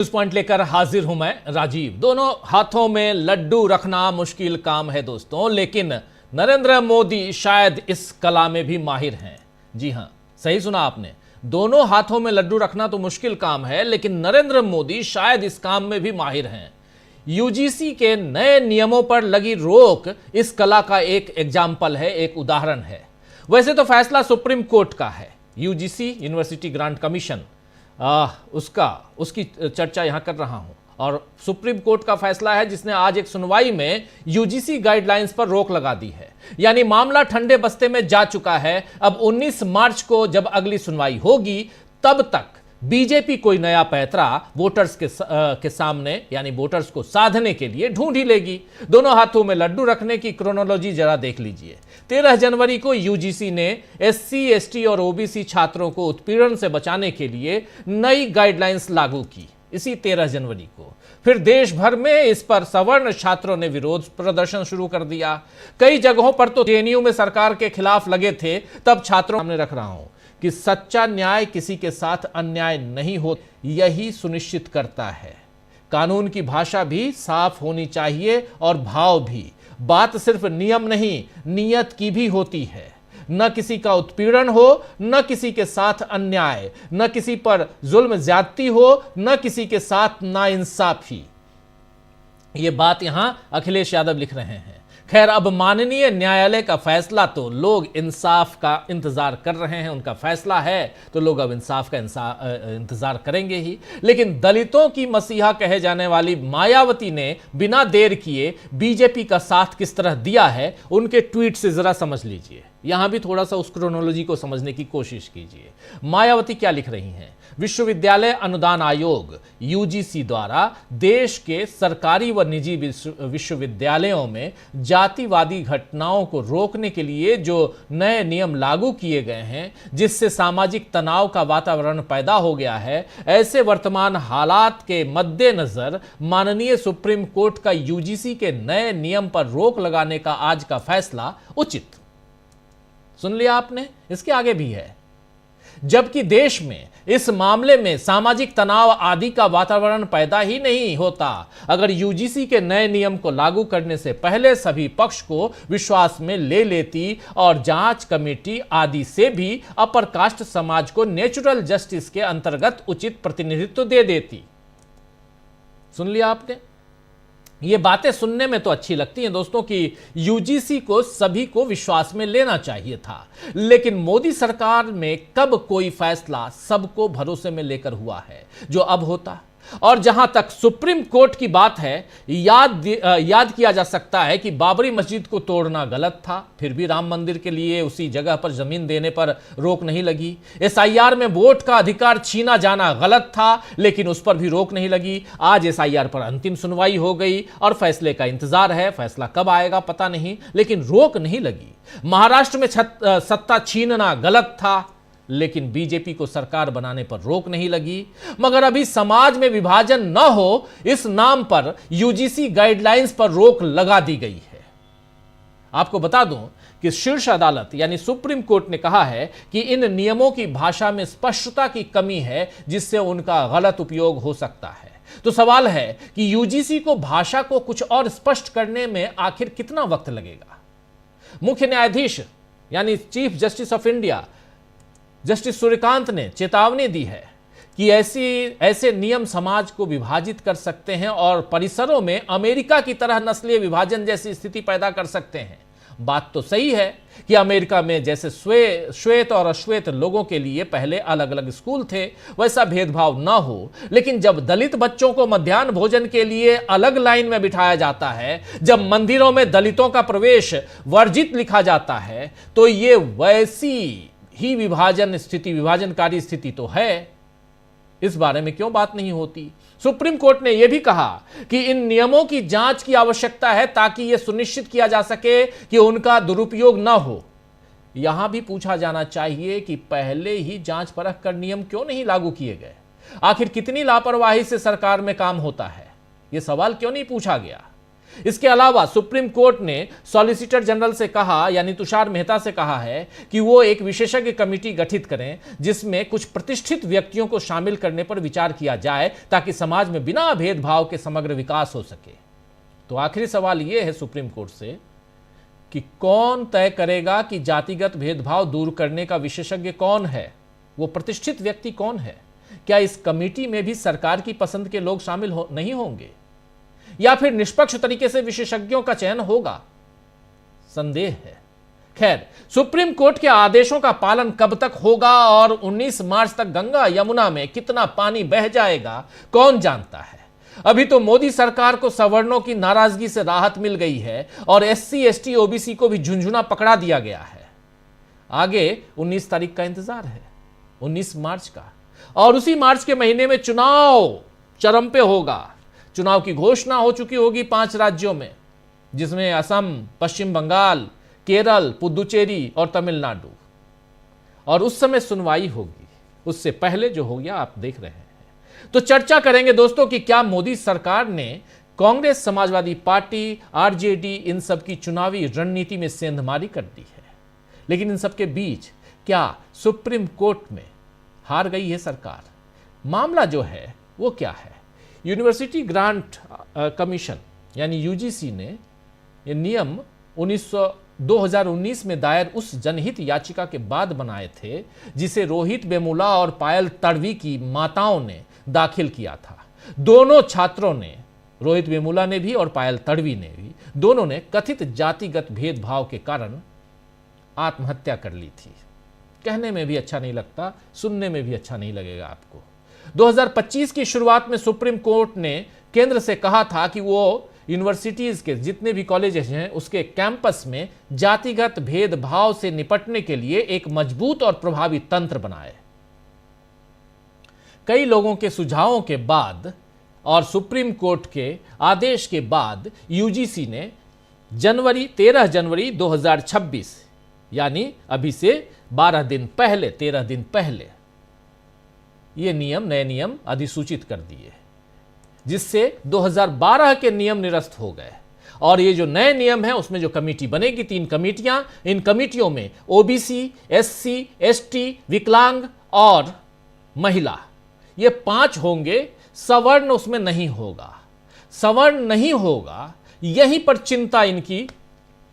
News point लेकर हाजिर हूं मैं राजीव। दोनों हाथों में लड्डू रखना मुश्किल काम है दोस्तों, लेकिन नरेंद्र मोदी शायद इस कला में भी माहिर हैं। जी हां, सही सुना आपने। दोनों हाथों में लड्डू रखना तो मुश्किल काम है, लेकिन नरेंद्र मोदी शायद इस काम में भी माहिर हैं। यूजीसी के नए नियमों पर लगी रोक इस कला का एक एग्जाम्पल है, एक उदाहरण है। वैसे तो फैसला सुप्रीम कोर्ट का है, यूजीसी यूनिवर्सिटी ग्रांट कमीशन उसकी चर्चा यहां कर रहा हूं, और सुप्रीम कोर्ट का फैसला है जिसने आज एक सुनवाई में यूजीसी गाइडलाइंस पर रोक लगा दी है। यानी मामला ठंडे बस्ते में जा चुका है। अब 19 मार्च को जब अगली सुनवाई होगी, तब तक बीजेपी कोई नया पैंतरा वोटर्स के सामने, यानी वोटर्स को साधने के लिए ढूंढ ही लेगी। दोनों हाथों में लड्डू रखने की क्रोनोलॉजी जरा देख लीजिए। 13 जनवरी को यूजीसी ने एससी, एसटी और ओबीसी छात्रों को उत्पीड़न से बचाने के लिए नई गाइडलाइंस लागू की, इसी 13 जनवरी को। फिर देश भर में इस पर सवर्ण छात्रों ने विरोध प्रदर्शन शुरू कर दिया। कई जगहों पर तो जेएनयू में सरकार के खिलाफ लगे थे। तब छात्रों सामने रख रहा हूं कि सच्चा न्याय किसी के साथ अन्याय नहीं हो, यही सुनिश्चित करता है। कानून की भाषा भी साफ होनी चाहिए और भाव भी। बात सिर्फ नियम नहीं, नियत की भी होती है। न किसी का उत्पीड़न हो, न किसी के साथ अन्याय, न किसी पर जुल्म ज्यादती हो, न किसी के साथ नाइंसाफी। यह बात यहां अखिलेश यादव लिख रहे हैं। खैर, अब माननीय न्यायालय का फैसला तो लोग इंसाफ का इंतजार कर रहे हैं। उनका फैसला है तो लोग अब इंसाफ का इंतजार करेंगे ही। लेकिन दलितों की मसीहा कहे जाने वाली मायावती ने बिना देर किए बीजेपी का साथ किस तरह दिया है, उनके ट्वीट से जरा समझ लीजिए। यहां भी थोड़ा सा उस क्रोनोलॉजी को समझने की कोशिश कीजिए। मायावती क्या लिख रही हैं? विश्वविद्यालय अनुदान आयोग यूजीसी द्वारा देश के सरकारी व निजी विश्वविद्यालयों में जातिवादी घटनाओं को रोकने के लिए जो नए नियम लागू किए गए हैं, जिससे सामाजिक तनाव का वातावरण पैदा हो गया है, ऐसे वर्तमान हालात के मद्देनजर माननीय सुप्रीम कोर्ट का यूजीसी के नए नियम पर रोक लगाने का आज का फैसला उचित। सुन लिया आपने? इसके आगे भी है। जबकि देश में इस मामले में सामाजिक तनाव आदि का वातावरण पैदा ही नहीं होता अगर यूजीसी के नए नियम को लागू करने से पहले सभी पक्ष को विश्वास में ले लेती और जांच कमेटी आदि से भी अपर कास्ट समाज को नेचुरल जस्टिस के अंतर्गत उचित प्रतिनिधित्व दे देती। सुन लिया आपने? ये बातें सुनने में तो अच्छी लगती हैं दोस्तों कि यूजीसी को सभी को विश्वास में लेना चाहिए था, लेकिन मोदी सरकार में कब कोई फैसला सबको भरोसे में लेकर हुआ है जो अब होता। और जहां तक सुप्रीम कोर्ट की बात है, याद किया जा सकता है कि बाबरी मस्जिद को तोड़ना गलत था, फिर भी राम मंदिर के लिए उसी जगह पर जमीन देने पर रोक नहीं लगी। एसआईआर में वोट का अधिकार छीना जाना गलत था, लेकिन उस पर भी रोक नहीं लगी। आज एसआईआर पर अंतिम सुनवाई हो गई और फैसले का इंतजार है। फैसला कब आएगा पता नहीं, लेकिन रोक नहीं लगी। महाराष्ट्र में सत्ता छीनना गलत था, लेकिन बीजेपी को सरकार बनाने पर रोक नहीं लगी। मगर अभी समाज में विभाजन न हो, इस नाम पर यूजीसी गाइडलाइंस पर रोक लगा दी गई है। आपको बता दूं कि शीर्ष अदालत यानी सुप्रीम कोर्ट ने कहा है कि इन नियमों की भाषा में स्पष्टता की कमी है, जिससे उनका गलत उपयोग हो सकता है। तो सवाल है कि यूजीसी को भाषा को कुछ और स्पष्ट करने में आखिर कितना वक्त लगेगा? मुख्य न्यायाधीश यानी chief justice of India justice Suryakant ने चेतावनी दी है कि ऐसे नियम समाज को विभाजित कर सकते हैं और परिसरों में अमेरिका की तरह नस्लीय विभाजन जैसी स्थिति पैदा कर सकते हैं। बात तो सही है कि अमेरिका में जैसे श्वेत और अश्वेत लोगों के लिए पहले अलग अलग स्कूल थे, वैसा भेदभाव ना हो। लेकिन जब दलित बच्चों को मध्याह्न भोजन के लिए अलग लाइन में बिठाया जाता है, जब मंदिरों में दलितों का प्रवेश वर्जित लिखा जाता है, तो ये वैसी ही विभाजनकारी स्थिति तो है। इस बारे में क्यों बात नहीं होती? सुप्रीम कोर्ट ने यह भी कहा कि इन नियमों की जांच की आवश्यकता है ताकि यह सुनिश्चित किया जा सके कि उनका दुरुपयोग ना हो। यहां भी पूछा जाना चाहिए कि पहले ही जांच परख कर नियम क्यों नहीं लागू किए गए? आखिर कितनी लापरवाही से सरकार में काम होता है? यह सवाल क्यों नहीं पूछा गया? इसके अलावा सुप्रीम कोर्ट ने सॉलिसिटर जनरल से कहा, यानी तुषार मेहता से कहा है कि वो एक विशेषज्ञ कमेटी गठित करें जिसमें कुछ प्रतिष्ठित व्यक्तियों को शामिल करने पर विचार किया जाए ताकि समाज में बिना भेदभाव के समग्र विकास हो सके। तो आखिरी सवाल यह है सुप्रीम कोर्ट से कि कौन तय करेगा कि जातिगत भेदभाव दूर करने का विशेषज्ञ कौन है, वो प्रतिष्ठित व्यक्ति कौन है? क्या इस कमेटी में भी सरकार की पसंद के लोग शामिल नहीं होंगे या फिर निष्पक्ष तरीके से विशेषज्ञों का चयन होगा? संदेह है। खैर, सुप्रीम कोर्ट के आदेशों का पालन कब तक होगा और 19 मार्च तक गंगा यमुना में कितना पानी बह जाएगा, कौन जानता है। अभी तो मोदी सरकार को सवर्णों की नाराजगी से राहत मिल गई है और SC ST OBC को भी झुंझुना पकड़ा दिया गया है। आगे 19 तारीख का इंतजार है, 19 मार्च का, और उसी मार्च के महीने में चुनाव चरम पे होगा। चुनाव की घोषणा हो चुकी होगी 5 राज्यों में, जिसमें असम, पश्चिम बंगाल, केरल, पुदुचेरी और तमिलनाडु। और उस समय सुनवाई होगी, उससे पहले जो हो गया आप देख रहे हैं। तो चर्चा करेंगे दोस्तों कि क्या मोदी सरकार ने कांग्रेस, समाजवादी पार्टी, RJD इन सब की चुनावी रणनीति में सेंधमारी कर दी है। लेकिन इन सब के बीच क्या सुप्रीम कोर्ट में हार गई है सरकार? मामला जो है वो क्या है? यूनिवर्सिटी ग्रांट कमीशन यानी UGC ने ये नियम 2019 में दायर उस जनहित याचिका के बाद बनाए थे जिसे रोहित वेमुला और पायल तड़वी की माताओं ने दाखिल किया था। दोनों छात्रों ने, रोहित वेमुला ने भी और पायल तड़वी ने भी, दोनों ने कथित जातिगत भेदभाव के कारण आत्महत्या कर ली थी। कहने में भी अच्छा नहीं लगता, सुनने में भी अच्छा नहीं लगेगा आपको। 2025 की शुरुआत में सुप्रीम कोर्ट ने केंद्र से कहा था कि वो यूनिवर्सिटीज के जितने भी कॉलेजेस हैं उसके कैंपस में जातिगत भेदभाव से निपटने के लिए एक मजबूत और प्रभावी तंत्र बनाए। कई लोगों के सुझावों के बाद और सुप्रीम कोर्ट के आदेश के बाद UGC ने 13 जनवरी 2026 यानी अभी से 13 दिन पहले ये नए नियम अधिसूचित कर दिए, जिससे 2012 के नियम निरस्त हो गए। और ये जो नए नियम है उसमें जो कमेटी बनेगी, 3 कमेटियां, इन कमेटियों में OBC, SC, ST, विकलांग और महिला, ये 5 होंगे। सवर्ण उसमें नहीं होगा। सवर्ण नहीं होगा, यहीं पर चिंता इनकी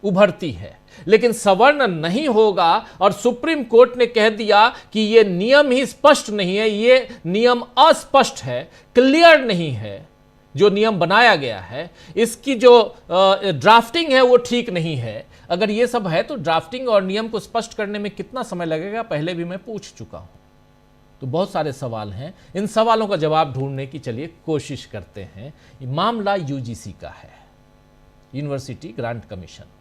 उभरती है। लेकिन सवर्ण नहीं होगा और सुप्रीम कोर्ट ने कह दिया कि यह नियम ही स्पष्ट नहीं है, यह नियम अस्पष्ट है, क्लियर नहीं है। जो नियम बनाया गया है इसकी जो ड्राफ्टिंग है वो ठीक नहीं है। अगर ये सब है तो ड्राफ्टिंग और नियम को स्पष्ट करने में कितना समय लगेगा, पहले भी मैं पूछ चुका हूं। तो बहुत सारे सवाल हैं, इन सवालों का जवाब ढूंढने की चलिए कोशिश करते हैं। मामला UGC का है, यूनिवर्सिटी ग्रांट कमीशन।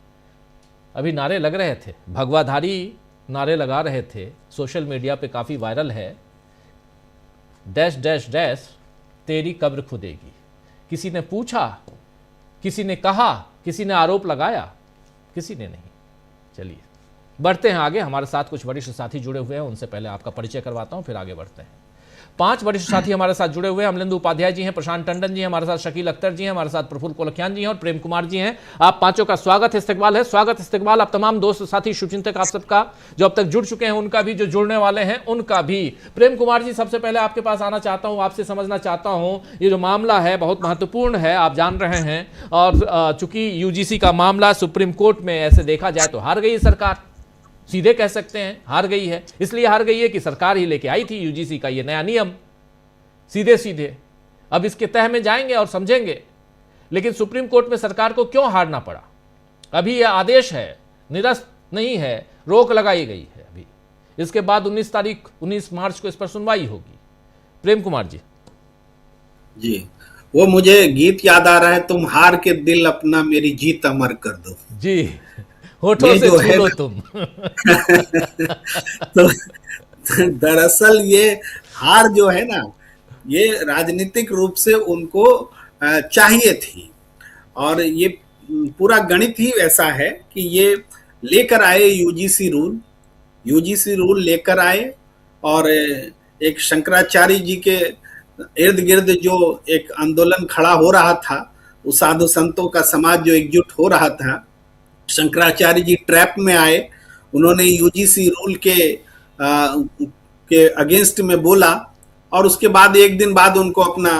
अभी नारे लग रहे थे, भगवाधारी नारे लगा रहे थे, सोशल मीडिया पे काफ़ी वायरल है, डैश डैश डैश तेरी कब्र खुदेगी। किसी ने पूछा, किसी ने कहा, किसी ने आरोप लगाया, किसी ने नहीं। चलिए बढ़ते हैं आगे। हमारे साथ कुछ वरिष्ठ साथी जुड़े हुए हैं, उनसे पहले आपका परिचय करवाता हूं, फिर आगे बढ़ते हैं। 5 वरिष्ठ साथी हमारे साथ जुड़े हुए हैं। अमलेंदु उपाध्याय जी हैं, प्रशांत टंडन जी हैं हमारे साथ, शकील अख्तर जी हैं हमारे साथ, प्रफुल्ल कोलखियान जी हैं और प्रेम कुमार जी हैं। आप पांचों का स्वागत है, इस्तकबाल है, स्वागत इस्तकबाल। आप तमाम दोस्त साथी शुभचिंतक आप सबका जो अब तक जुड़ चुके हैं उनका भी, जो जुड़ने वाले हैं उनका भी। प्रेम कुमार जी, सबसे पहले आपके पास आना चाहता हूं, आपसे समझना चाहता हूं, ये जो मामला है बहुत महत्वपूर्ण है, आप जान रहे हैं। और चूंकि UGC का मामला सुप्रीम कोर्ट में ऐसे देखा जाए तो हार गई सरकार, सीधे कह सकते हैं हार गई है। इसलिए हार गई है कि सरकार ही लेके आई थी UGC का ये नया नियम, सीधे सीधे। अब इसके तह में जाएंगे और समझेंगे। लेकिन सुप्रीम कोर्ट में सरकार को क्यों हारना पड़ा? अभी यह आदेश है, निरस्त नहीं है, रोक लगाई गई है। अभी इसके बाद 19 मार्च को इस पर सुनवाई होगी। प्रेम कुमार जी। जी, वो मुझे गीत याद आ रहा है, तुम हार के दिल अपना मेरी जीत अमर कर दो। जी, होठों से छू लो तुम। तो दरअसल ये हार जो है ना, ये राजनीतिक रूप से उनको चाहिए थी। और ये पूरा गणित ही ऐसा है कि ये लेकर आए यूजीसी रूल लेकर आए। और एक शंकराचार्य जी के इर्द गिर्द जो एक आंदोलन खड़ा हो रहा था, उस साधु संतों का समाज जो एकजुट हो रहा था, शंकराचार्य जी ट्रैप में आए, उन्होंने यूजीसी रूल के अगेंस्ट में बोला और उसके बाद एक दिन बाद उनको अपना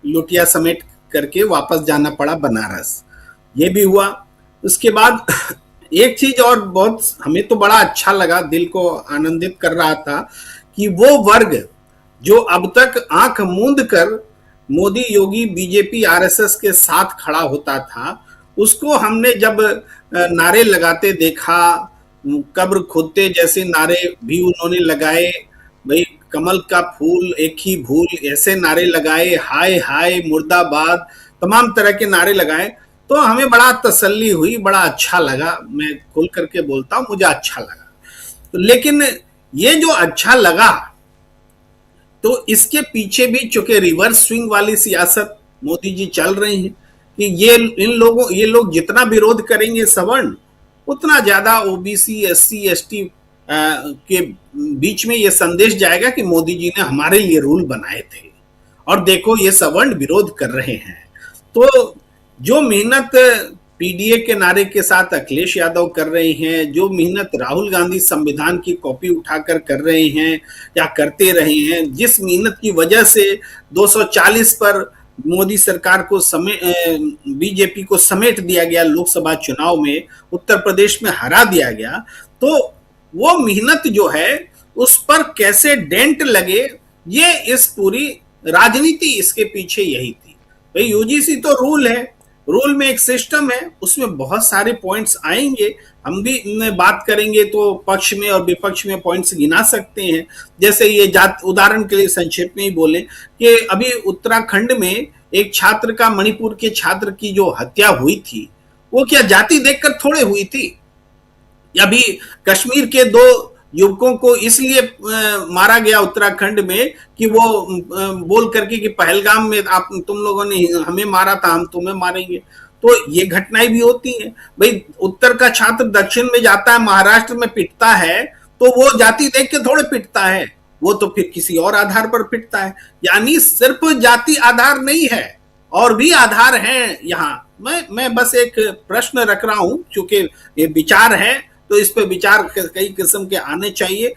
लुटिया समेट करके वापस जाना पड़ा बनारस। ये भी हुआ। उसके बाद एक चीज और बहुत हमें तो बड़ा अच्छा लगा, दिल को आनंदित कर रहा था कि वो वर्ग जो अब तक आंख मूंद कर मोदी, योगी, बीजेपी, आरएसएस के साथ खड़ा होता था, उसको हमने जब नारे लगाते देखा, कब्र खोदते जैसे नारे भी उन्होंने लगाए, भाई कमल का फूल एक ही भूल, ऐसे नारे लगाए, हाय हाय मुर्दाबाद, तमाम तरह के नारे लगाए, तो हमें बड़ा तसल्ली हुई, बड़ा अच्छा लगा। मैं खुल करके बोलता हूं, मुझे अच्छा लगा। तो लेकिन ये जो अच्छा लगा, तो इसके पीछे भी चूंकि रिवर्स स्विंग वाली सियासत मोदी जी चल रही है कि ये लोग जितना विरोध करेंगे सवर्ण, उतना ज्यादा ओबीसी, एससी, एसटी के बीच में ये संदेश जाएगा कि मोदी जी ने हमारे लिए रूल बनाए थे और देखो ये सवर्ण विरोध कर रहे हैं। तो जो मेहनत पीडीए के नारे के साथ अखिलेश यादव कर रहे हैं, जो मेहनत राहुल गांधी संविधान की कॉपी उठाकर कर रहे हैं या करते रहे हैं, जिस मेहनत की वजह से 240 पर मोदी सरकार को बीजेपी को समेट दिया गया, लोकसभा चुनाव में उत्तर प्रदेश में हरा दिया गया, तो वो मेहनत जो है उस पर कैसे डेंट लगे, ये इस पूरी राजनीति इसके पीछे यही थी। भाई यूजीसी तो रूल है, रूल में एक सिस्टम है, उसमें बहुत सारे पॉइंट्स आएंगे, हम भी बात करेंगे तो पक्ष में और विपक्ष में पॉइंट्स गिना सकते हैं। जैसे ये उदाहरण के लिए संक्षेप में ही बोले कि अभी उत्तराखंड में एक छात्र का, मणिपुर के छात्र की जो हत्या हुई थी, वो क्या जाति देखकर थोड़े हुई थी? अभी कश्मीर के 2 युवकों को इसलिए मारा गया उत्तराखंड में कि वो बोल करके कि पहलगाम में तुम लोगों ने हमें मारा था, हम तुम्हें मारेंगे। तो ये घटनाएं भी होती हैं। भाई उत्तर का छात्र दक्षिण में जाता है, महाराष्ट्र में पिटता है, तो वो जाति देख के थोड़े पिटता है, वो तो फिर किसी और आधार पर पिटता है। यानी सिर्फ जाति आधार नहीं है, और भी आधार हैं यहाँ। मैं बस एक प्रश्न रख रहा हूं, क्योंकि ये विचार है तो इस पे विचार कई किस्म के आने चाहिए,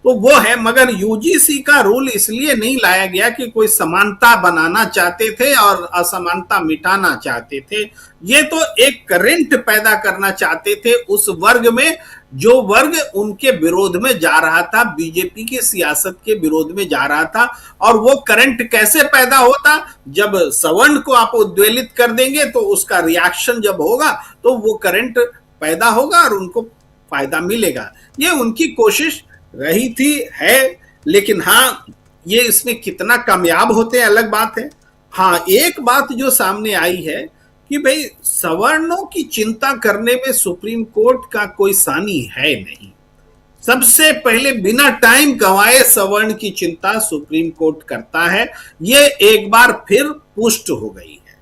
तो वो है। मगर यूजीसी का रूल इसलिए नहीं लाया गया कि कोई समानता बनाना चाहते थे और असमानता मिटाना चाहते थे, ये तो एक करंट पैदा करना चाहते थे उस वर्ग में, जो वर्ग उनके विरोध में जा रहा था, बीजेपी की सियासत के विरोध में जा रहा था। और वो करंट कैसे पैदा होता? जब सवर्ण को आप उद्वेलित कर देंगे तो उसका रिएक्शन जब होगा तो वो करंट पैदा होगा और उनको फायदा मिलेगा। ये उनकी कोशिश रही थी, है। लेकिन हाँ, ये इसमें कितना कामयाब होते हैं अलग बात है। हाँ, एक बात जो सामने आई है कि भाई सवर्णों की चिंता करने में सुप्रीम कोर्ट का कोई सानी है नहीं। सबसे पहले बिना टाइम गंवाए सवर्ण की चिंता सुप्रीम कोर्ट करता है, ये एक बार फिर पुष्ट हो गई है।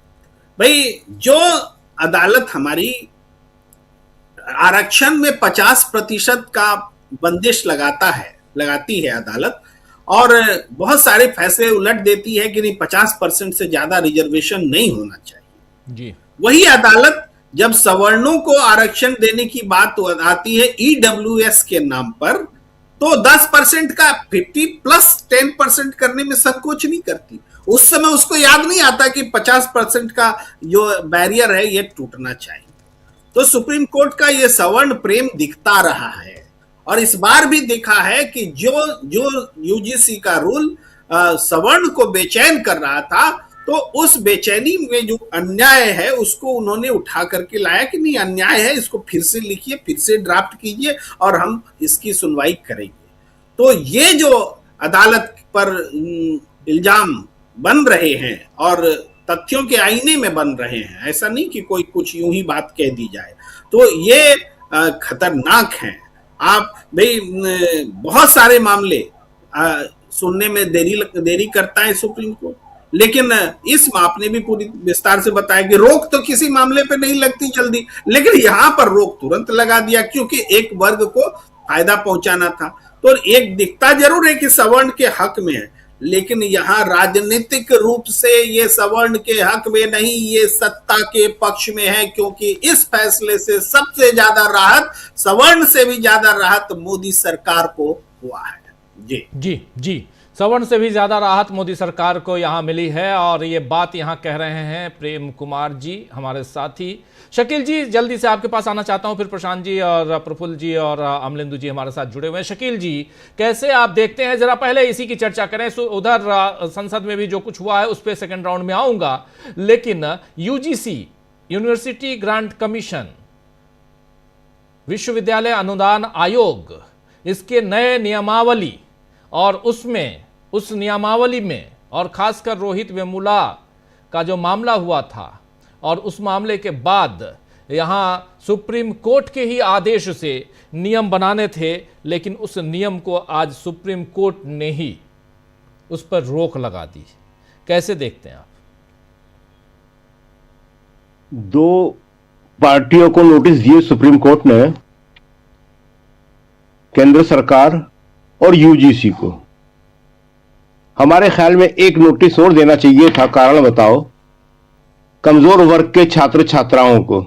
भाई जो अदालत हमारी आरक्षण में 50% का बंदिश लगाती है अदालत, और बहुत सारे फैसले उलट देती है कि नहीं 50% से ज्यादा रिजर्वेशन नहीं होना चाहिए जी। वही अदालत जब सवर्णों को आरक्षण देने की बात आती है ईडब्ल्यूएस के नाम पर, तो 10% का 50 प्लस 10% करने में संकोच नहीं करती। उस समय उसको याद नहीं आता कि 50% का जो बैरियर है ये टूटना चाहिए। तो सुप्रीम कोर्ट का ये सवर्ण प्रेम दिखता रहा है, और इस बार भी दिखा है कि जो यूजीसी का रूल सवर्ण को बेचैन कर रहा था, तो उस बेचैनी में जो अन्याय है उसको उन्होंने उठा करके लाया कि नहीं, अन्याय है, इसको फिर से लिखिए, फिर से ड्राफ्ट कीजिए और हम इसकी सुनवाई करेंगे। तो ये जो अदालत पर इल्जाम बन रहे हैं और तथ्यों के आईने में बन रहे हैं, ऐसा नहीं कि कोई कुछ यूं ही बात कह दी जाए, तो ये खतरनाक हैं। आप भाई बहुत सारे मामले सुनने में देरी करता है सुप्रीम कोर्ट, लेकिन इस आपने भी पूरी विस्तार से बताया कि रोक तो किसी मामले पे नहीं लगती जल्दी, लेकिन यहां पर रोक तुरंत लगा दिया क्योंकि एक वर्ग को फायदा पहुंचाना था। तो एक दिखता जरूर है कि सवर्ण के हक में है, लेकिन यहाँ राजनीतिक रूप से ये सवर्ण के हक में नहीं, ये सत्ता के पक्ष में है, क्योंकि इस फैसले से सबसे ज्यादा राहत, सवर्ण से भी ज्यादा राहत मोदी सरकार को हुआ है। जी जी जी, सवर्ण से भी ज्यादा राहत मोदी सरकार को यहां मिली है, और ये बात यहां कह रहे हैं प्रेम कुमार जी, हमारे साथी। शकील जी, जल्दी से आपके पास आना चाहता हूं, फिर प्रशांत जी और प्रफुल्ल जी और अमलेंदु जी हमारे साथ जुड़े हुए हैं। शकील जी, कैसे आप देखते हैं, जरा पहले इसी की चर्चा करें। उधर संसद में भी जो कुछ हुआ है उस पर सेकेंड राउंड में आऊंगा, लेकिन यूजीसी, यूनिवर्सिटी ग्रांट कमीशन, विश्वविद्यालय अनुदान आयोग, इसके नए नियमावली, और उस नियमावली में, और खासकर रोहित वेमुला का जो मामला हुआ था, और उस मामले के बाद यहां सुप्रीम कोर्ट के ही आदेश से नियम बनाने थे, लेकिन उस नियम को आज सुप्रीम कोर्ट ने ही उस पर रोक लगा दी। कैसे देखते हैं आप? दो पार्टियों को नोटिस दिए सुप्रीम कोर्ट ने, केंद्र सरकार और यूजीसी को। हमारे ख्याल में एक नोटिस और देना चाहिए था। कारण बताओ, कमजोर वर्ग के छात्र छात्राओं को,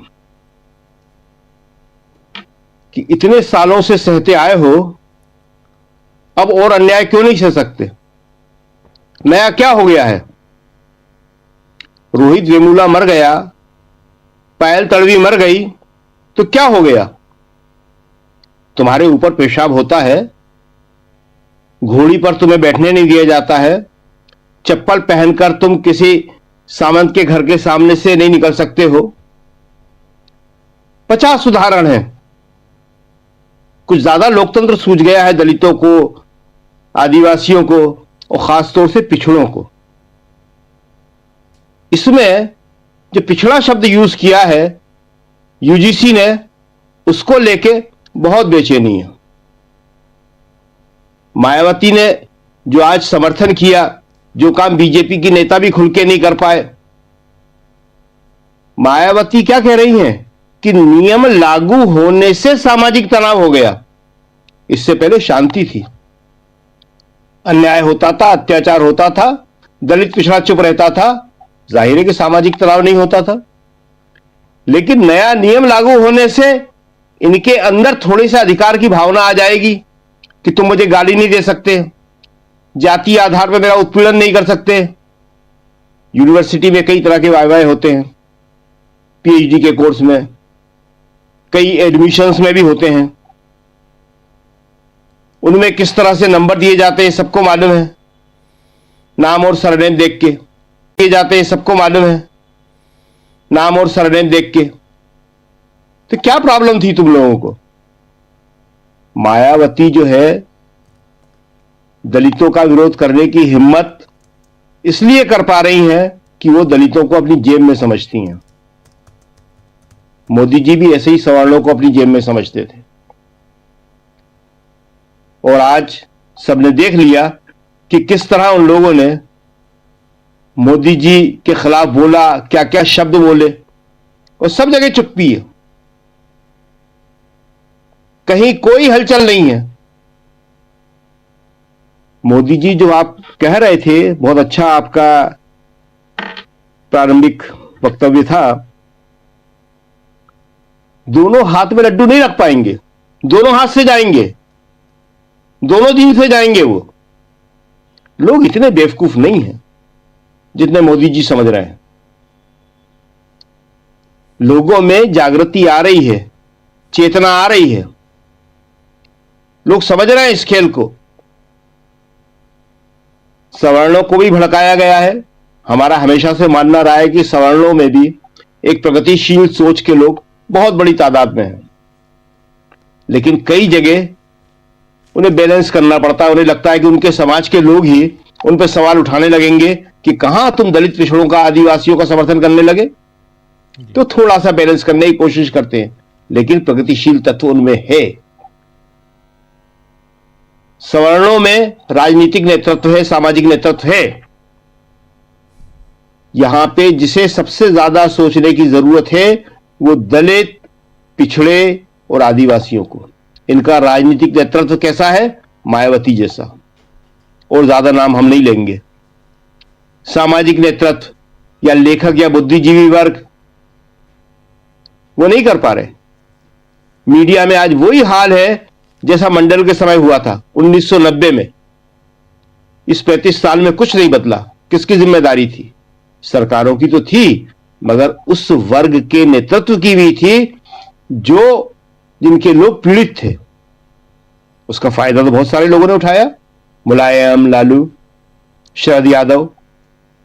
कि इतने सालों से सहते आए हो, अब और अन्याय क्यों नहीं सह सकते? नया क्या हो गया है? रोहित वेमुला मर गया, पायल तड़वी मर गई, तो क्या हो गया? तुम्हारे ऊपर पेशाब होता है, घोड़ी पर तुम्हें बैठने नहीं दिया जाता है, चप्पल पहनकर तुम किसी सामंत के घर के सामने से नहीं निकल सकते हो। 50 उदाहरण है। कुछ ज्यादा लोकतंत्र सूझ गया है दलितों को, आदिवासियों को, और खासतौर से पिछड़ों को। इसमें जो पिछड़ा शब्द यूज किया है यूजीसी ने, उसको लेके बहुत बेचैनी है। मायावती ने जो आज समर्थन किया, जो काम बीजेपी की नेता भी खुल के नहीं कर पाए। मायावती क्या कह रही हैं कि नियम लागू होने से सामाजिक तनाव हो गया, इससे पहले शांति थी, अन्याय होता था, अत्याचार होता था, दलित पिछड़ा चुप रहता था, जाहिर है कि सामाजिक तनाव नहीं होता था। लेकिन नया नियम लागू होने से इनके अंदर थोड़ी सी अधिकार की भावना आ जाएगी कि तुम मुझे गाली नहीं दे सकते, जातीय आधार पर मेरा उत्पीड़न नहीं कर सकते। यूनिवर्सिटी में कई तरह के वाइवाई होते हैं, पीएचडी के कोर्स में, कई एडमिशंस में भी होते हैं। उनमें किस तरह से नंबर दिए जाते हैं सबको मालूम है, नाम और सरनेम देख के दिए जाते हैं, सबको मालूम है, नाम और सरनेम देख के। तो क्या प्रॉब्लम थी तुम लोगों को? मायावती जो है दलितों का विरोध करने की हिम्मत इसलिए कर पा रही हैं कि वो दलितों को अपनी जेब में समझती हैं। मोदी जी भी ऐसे ही सवर्णों को अपनी जेब में समझते थे, और आज सबने देख लिया कि किस तरह उन लोगों ने मोदी जी के खिलाफ बोला, क्या क्या शब्द बोले, और सब जगह चुप्पी है, कहीं कोई हलचल नहीं है। मोदी जी जो आप कह रहे थे, बहुत अच्छा आपका प्रारंभिक वक्तव्य था, दोनों हाथ में लड्डू नहीं रख पाएंगे, दोनों हाथ से जाएंगे, दोनों दिन से जाएंगे। वो लोग इतने बेवकूफ नहीं हैं जितने मोदी जी समझ रहे हैं। लोगों में जागृति आ रही है, चेतना आ रही है, लोग समझ रहे हैं इस खेल को। सवर्णों को भी भड़काया गया है। हमारा हमेशा से मानना रहा है कि सवर्णों में भी एक प्रगतिशील सोच के लोग बहुत बड़ी तादाद में हैं, लेकिन कई जगह उन्हें बैलेंस करना पड़ता है। उन्हें लगता है कि उनके समाज के लोग ही उन पर सवाल उठाने लगेंगे कि कहां तुम दलित पिछड़ों का, आदिवासियों का समर्थन करने लगे। तो थोड़ा सा बैलेंस करने की कोशिश करते हैं, लेकिन प्रगतिशील तत्व उनमें है। सवर्णों में राजनीतिक नेतृत्व है, सामाजिक नेतृत्व है। यहां पे जिसे सबसे ज्यादा सोचने की जरूरत है वो दलित, पिछड़े और आदिवासियों को। इनका राजनीतिक नेतृत्व कैसा है? मायावती जैसा। और ज्यादा नाम हम नहीं लेंगे। सामाजिक नेतृत्व या लेखक या बुद्धिजीवी वर्ग वो नहीं कर पा रहे। मीडिया में आज वही हाल है जैसा मंडल के समय हुआ था 1990 में। इस 35 साल में कुछ नहीं बदला। किसकी जिम्मेदारी थी? सरकारों की तो थी, मगर उस वर्ग के नेतृत्व की भी थी जो जिनके लोग पीड़ित थे। उसका फायदा तो बहुत सारे लोगों ने उठाया। मुलायम, लालू, शरद यादव,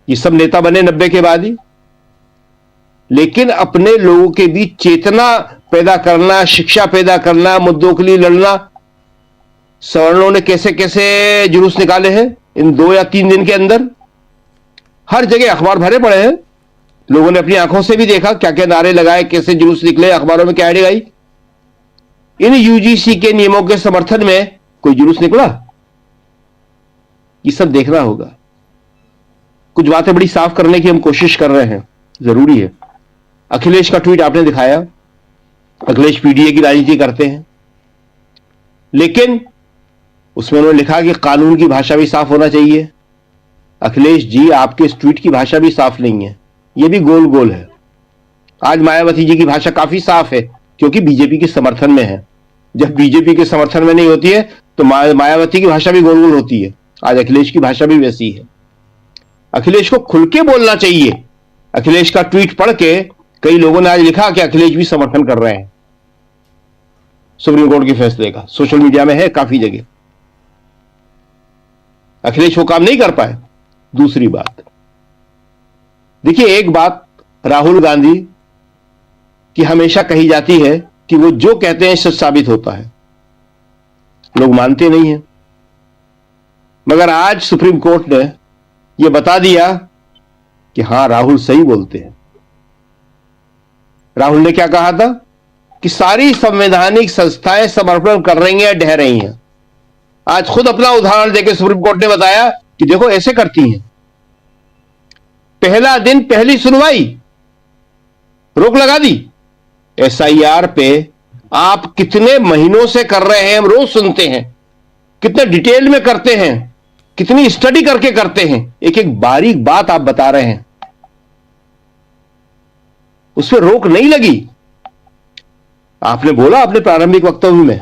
ये सब नेता बने 90 के बाद ही। लेकिन अपने लोगों के बीच चेतना पैदा करना, शिक्षा पैदा करना, मुद्दों के लिए लड़ना, सवर्णों ने कैसे कैसे जुलूस निकाले हैं इन 2 या 3 दिन के अंदर। हर जगह अखबार भरे पड़े हैं, लोगों ने अपनी आंखों से भी देखा क्या क्या नारे लगाए, कैसे जुलूस निकले, अखबारों में क्या एड आई। इन यूजीसी के नियमों के समर्थन में कोई जुलूस निकला? ये सब देखना होगा। कुछ बातें बड़ी साफ करने की हम कोशिश कर रहे हैं, जरूरी है। अखिलेश का ट्वीट आपने दिखाया। अखिलेश पीडीए की राजनीति करते हैं, लेकिन उसमें उन्होंने लिखा कि कानून की भाषा भी साफ होना चाहिए। अखिलेश जी, आपके इस ट्वीट की भाषा भी साफ नहीं है, यह भी गोल गोल है। आज मायावती जी की भाषा काफी साफ है क्योंकि बीजेपी के समर्थन में है। जब बीजेपी के समर्थन में नहीं होती है तो मायावती की भाषा भी गोल गोल होती है। आज अखिलेश की भाषा भी वैसी है। अखिलेश को खुल के बोलना चाहिए। अखिलेश का ट्वीट पढ़ के कई लोगों ने आज लिखा कि अखिलेश भी समर्थन कर रहे हैं सुप्रीम कोर्ट के फैसले का। सोशल मीडिया में है काफी जगह। अखिलेश वो काम नहीं कर पाए। दूसरी बात देखिए, एक बात राहुल गांधी की हमेशा कही जाती है कि वो जो कहते हैं सच साबित होता है। लोग मानते नहीं हैं, मगर आज सुप्रीम कोर्ट ने यह बता दिया कि हां, राहुल सही बोलते हैं। राहुल ने क्या कहा था कि सारी संवैधानिक संस्थाएं समर्पण कर रही हैं, ढह रही हैं। आज खुद अपना उदाहरण देकर सुप्रीम कोर्ट ने बताया कि देखो ऐसे करती हैं। पहला दिन, पहली सुनवाई, रोक लगा दी। एसआईआर पे आप कितने महीनों से कर रहे हैं, हम रोज सुनते हैं। कितने डिटेल में करते हैं, कितनी स्टडी करके करते हैं, एक एक बारीक बात आप बता रहे हैं, उस पर रोक नहीं लगी। आपने बोला अपने प्रारंभिक वक्तव्य में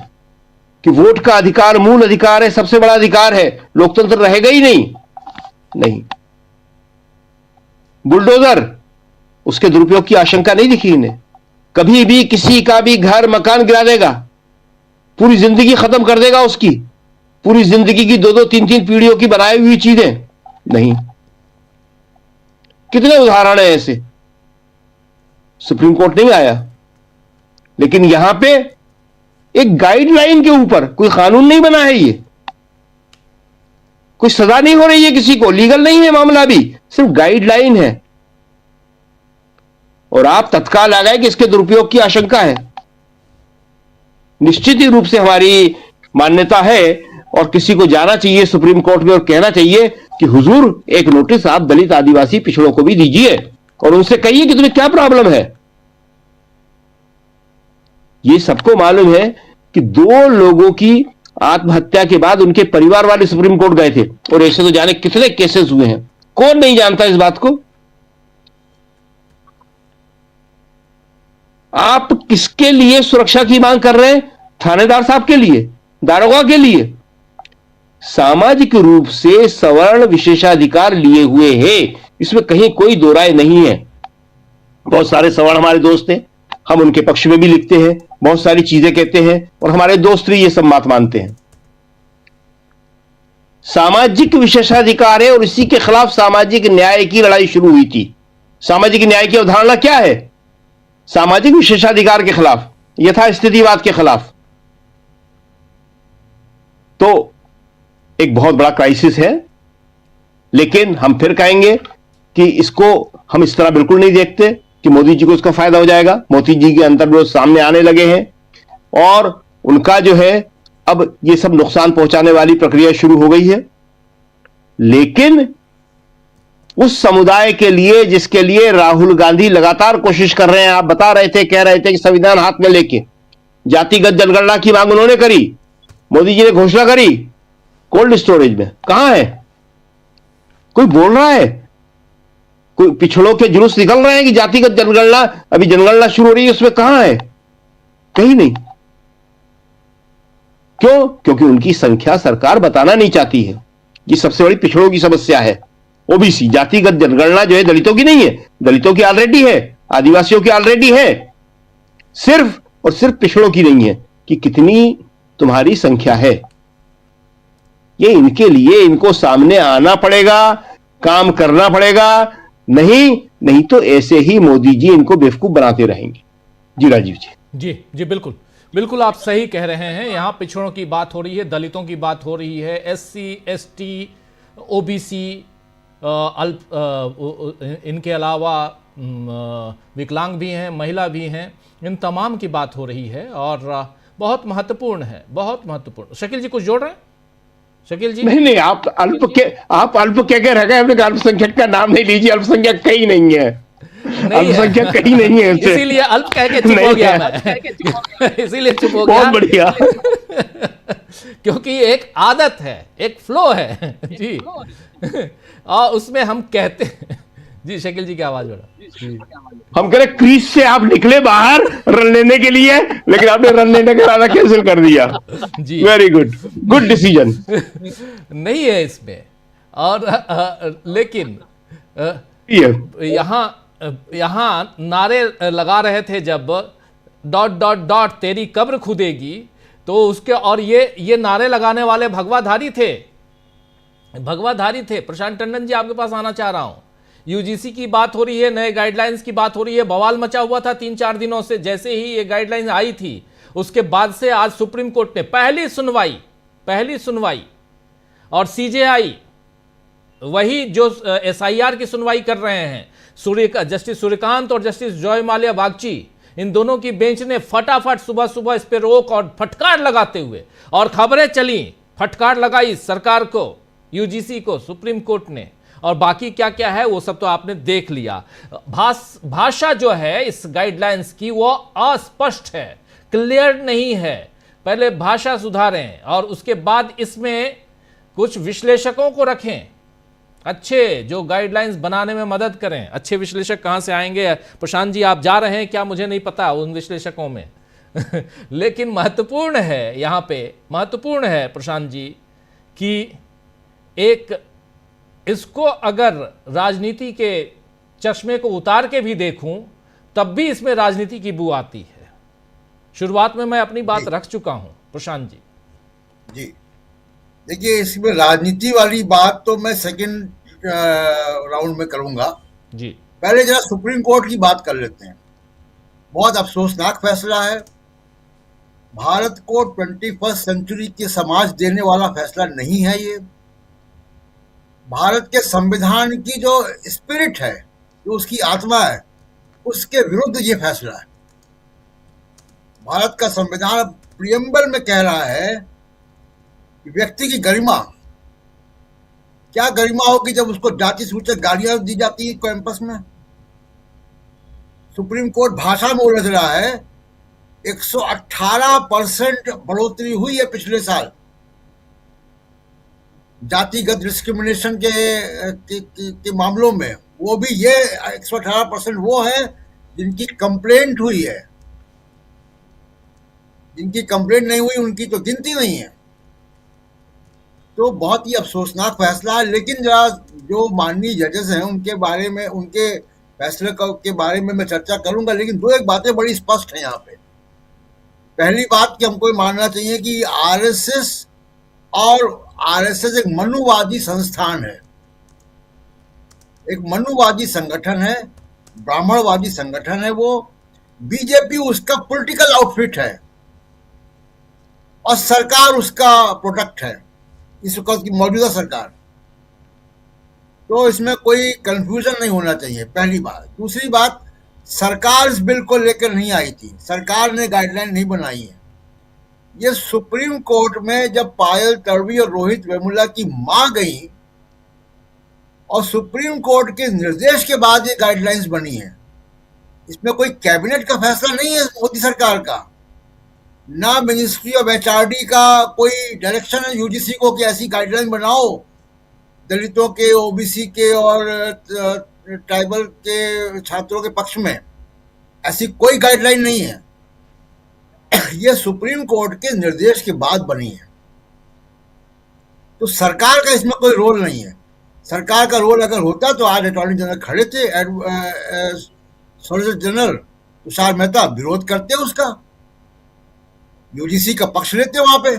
कि वोट का अधिकार मूल अधिकार है, सबसे बड़ा अधिकार है, लोकतंत्र रहेगा ही नहीं। बुलडोजर, उसके दुरुपयोग की आशंका नहीं दिखी इन्हें। कभी भी किसी का भी घर मकान गिरा देगा, पूरी जिंदगी खत्म कर देगा उसकी, पूरी जिंदगी की 2-2, 3-3 पीढ़ियों की बनाई हुई चीजें नहीं। कितने उदाहरण है ऐसे। सुप्रीम कोर्ट नहीं आया, लेकिन यहां पे एक गाइडलाइन के ऊपर कोई कानून नहीं बना है। ये कोई सजा नहीं हो रही है किसी को, लीगल नहीं है मामला भी, सिर्फ गाइडलाइन है। और आप तत्काल आ गए कि इसके दुरुपयोग की आशंका है। निश्चित ही रूप से हमारी मान्यता है और किसी को जाना चाहिए सुप्रीम कोर्ट में और कहना चाहिए कि हुजूर, एक नोटिस आप दलित आदिवासी पिछड़ों को भी दीजिए और उनसे कहिए कि तुम्हें क्या प्रॉब्लम है। ये सबको मालूम है कि 2 लोगों की आत्महत्या के बाद उनके परिवार वाले सुप्रीम कोर्ट गए थे और ऐसे तो जाने कितने केसेस हुए हैं। कौन नहीं जानता इस बात को। आप किसके लिए सुरक्षा की मांग कर रहे हैं? थानेदार साहब के लिए, दारोगा के लिए। सामाजिक रूप से सवर्ण विशेषाधिकार लिए हुए हैं, इसमें कहीं कोई दो राय नहीं है। बहुत सारे सवर्ण हमारे दोस्त हैं, हम उनके पक्ष में भी लिखते हैं, बहुत सारी चीजें कहते हैं और हमारे दोस्त भी ये सब बात मानते हैं। सामाजिक विशेषाधिकार है और इसी के खिलाफ सामाजिक न्याय की लड़ाई शुरू हुई थी। सामाजिक न्याय की अवधारणा क्या है? सामाजिक विशेषाधिकार के खिलाफ, यथास्थितिवाद के खिलाफ। तो एक बहुत बड़ा क्राइसिस है, लेकिन हम फिर कहेंगे कि इसको हम इस तरह बिल्कुल नहीं देखते कि मोदी जी को इसका फायदा हो जाएगा। मोदी जी के अंतर्विरोध सामने आने लगे हैं और उनका जो है अब ये सब नुकसान पहुंचाने वाली प्रक्रिया शुरू हो गई है। लेकिन उस समुदाय के लिए जिसके लिए राहुल गांधी लगातार कोशिश कर रहे हैं, आप बता रहे थे, कह रहे थे कि संविधान हाथ में लेके जातिगत जनगणना की मांग उन्होंने करी, मोदी जी ने घोषणा करी, कोल्ड स्टोरेज में कहां है? कोई बोल रहा है? कोई पिछड़ों के जुलूस निकल रहे हैं कि जातिगत जनगणना, अभी जनगणना शुरू हो रही है, उसमें कहां है? कहीं नहीं। क्यों? क्योंकि उनकी संख्या सरकार बताना नहीं चाहती है। ये सबसे बड़ी पिछड़ों की समस्या है। ओबीसी जातिगत जनगणना जो है दलितों की नहीं है, दलितों की ऑलरेडी है, आदिवासियों की ऑलरेडी है, सिर्फ और सिर्फ पिछड़ों की नहीं है कि कितनी तुम्हारी संख्या है। ये इनके लिए इनको सामने आना पड़ेगा, काम करना पड़ेगा, नहीं तो ऐसे ही मोदी जी इनको बेवकूफ बनाते रहेंगे। जी राजीव जी। जी बिल्कुल बिल्कुल, आप सही कह रहे हैं। यहाँ पिछड़ों की बात हो रही है, दलितों की बात हो रही है, एससी, एसटी, ओबीसी, इनके अलावा विकलांग भी हैं, महिला भी हैं, इन तमाम की बात हो रही है और बहुत महत्वपूर्ण है, बहुत महत्वपूर्ण। शकील जी कुछ जोड़ रहे हैं? शकील जी? नहीं, आप अल्प क्या रह गए? अपने अल्पसंख्यक का नाम नहीं लीजिए, अल्पसंख्यक कहीं नहीं है, अल्पसंख्यक कहीं नहीं है, इसीलिए अल्प कह के चुप हो गया मैं। इसीलिए चुप हो गया। बहुत बढ़िया। क्योंकि एक आदत है, एक फ्लो है जी, और उसमें हम कहते हैं। जी शकील जी की आवाज बढ़ा। हम कह रहे क्रीज से आप निकले बाहर रन लेने के लिए, लेकिन आपने रन लेने का इरादा कैंसिल कर दिया। जी वेरी गुड डिसीजन। नहीं है इसमें, और लेकिन यहाँ नारे लगा रहे थे जब डॉट डॉट डॉट तेरी कब्र खुदेगी, तो उसके, और ये नारे लगाने वाले भगवाधारी थे। प्रशांत टंडन जी आपके पास आना चाह रहा हूं। यूजीसी की बात हो रही है, नए गाइडलाइंस की बात हो रही है, बवाल मचा हुआ था 3-4 दिनों से। जैसे ही ये गाइडलाइंस आई थी उसके बाद से आज सुप्रीम कोर्ट ने पहली सुनवाई और सीजेआई वही जो एसआईआर की सुनवाई कर रहे हैं, जस्टिस सूर्यकांत और जस्टिस जॉय माल्या बागची, इन दोनों की बेंच ने फटाफट सुबह इस पे रोक और फटकार लगाते हुए, और खबरें चली, फटकार लगाई सरकार को, यूजीसी को, सुप्रीम कोर्ट ने, और बाकी क्या क्या है वो सब तो आपने देख लिया। भाषा जो है इस गाइडलाइंस की वो अस्पष्ट है, क्लियर नहीं है। पहले भाषा सुधारें और उसके बाद इसमें कुछ विश्लेषकों को रखें, अच्छे, जो गाइडलाइंस बनाने में मदद करें। अच्छे विश्लेषक कहां से आएंगे? प्रशांत जी आप जा रहे हैं क्या? मुझे नहीं पता उन विश्लेषकों में। लेकिन महत्वपूर्ण है, यहां पे महत्वपूर्ण है प्रशांत जी कि एक इसको अगर राजनीति के चश्मे को उतार के भी देखूं तब भी इसमें राजनीति की बू आती है। शुरुआत में मैं अपनी बात रख चुका हूं प्रशांत जी। देखिए, इसमें राजनीति वाली बात तो मैं सेकंड राउंड में करूंगा जी। पहले जरा सुप्रीम कोर्ट की बात कर लेते हैं। बहुत अफसोसनाक फैसला है। भारत को 21वीं सेंचुरी के समाज देने वाला फैसला नहीं है ये। भारत के संविधान की जो स्पिरिट है, जो उसकी आत्मा है, उसके विरुद्ध ये फैसला है। भारत का संविधान प्रियम्बल में कह रहा है कि व्यक्ति की गरिमा, क्या गरिमा होगी जब उसको जाति सूचक गालियां दी जाती है कैंपस में। सुप्रीम कोर्ट भाषा में उलझ रहा है। 118% बढ़ोतरी हुई है पिछले साल जातिगत डिस्क्रिमिनेशन के मामलों में। वो भी ये 118% वो है जिनकी कंप्लेंट हुई है। जिनकी कंप्लेंट नहीं हुई उनकी तो गिनती नहीं है। तो बहुत ही अफसोसनाक फैसला है। लेकिन जरा जो माननीय जजेस हैं उनके बारे में, उनके फैसले के बारे में मैं चर्चा करूंगा। लेकिन दो एक बातें बड़ी स्पष्ट हैं यहाँ पे। पहली बात कि हमको मानना चाहिए कि आरएसएस एक मनुवादी संस्थान है, एक मनुवादी संगठन है, ब्राह्मणवादी संगठन है। वो बीजेपी उसका पॉलिटिकल आउटफिट है और सरकार उसका प्रोडक्ट है, इस वक्त की मौजूदा सरकार। तो इसमें कोई कंफ्यूजन नहीं होना चाहिए, पहली बात। दूसरी बात, सरकार इस बिल को लेकर नहीं आई थी, सरकार ने गाइडलाइन नहीं बनाई है। ये सुप्रीम कोर्ट में जब पायल तड़वी और रोहित वेमुला की मां गई और सुप्रीम कोर्ट के निर्देश के बाद ये गाइडलाइंस बनी है। इसमें कोई कैबिनेट का फैसला नहीं है मोदी सरकार का। ना मिनिस्ट्री ऑफ एचआरडी का कोई डायरेक्शन है यूजीसी को कि ऐसी गाइडलाइन बनाओ दलितों के, ओबीसी के और ट्राइबल के छात्रों के पक्ष में। ऐसी कोई गाइडलाइन नहीं है। ये सुप्रीम कोर्ट के निर्देश के बाद बनी है। तो सरकार का इसमें कोई रोल नहीं है। सरकार का रोल अगर होता तो आज अटॉर्नी जनरल खड़े थे, सॉलिसिटर जनरल तुषार मेहता विरोध करते उसका, यूजीसी का पक्ष लेते वहां पे।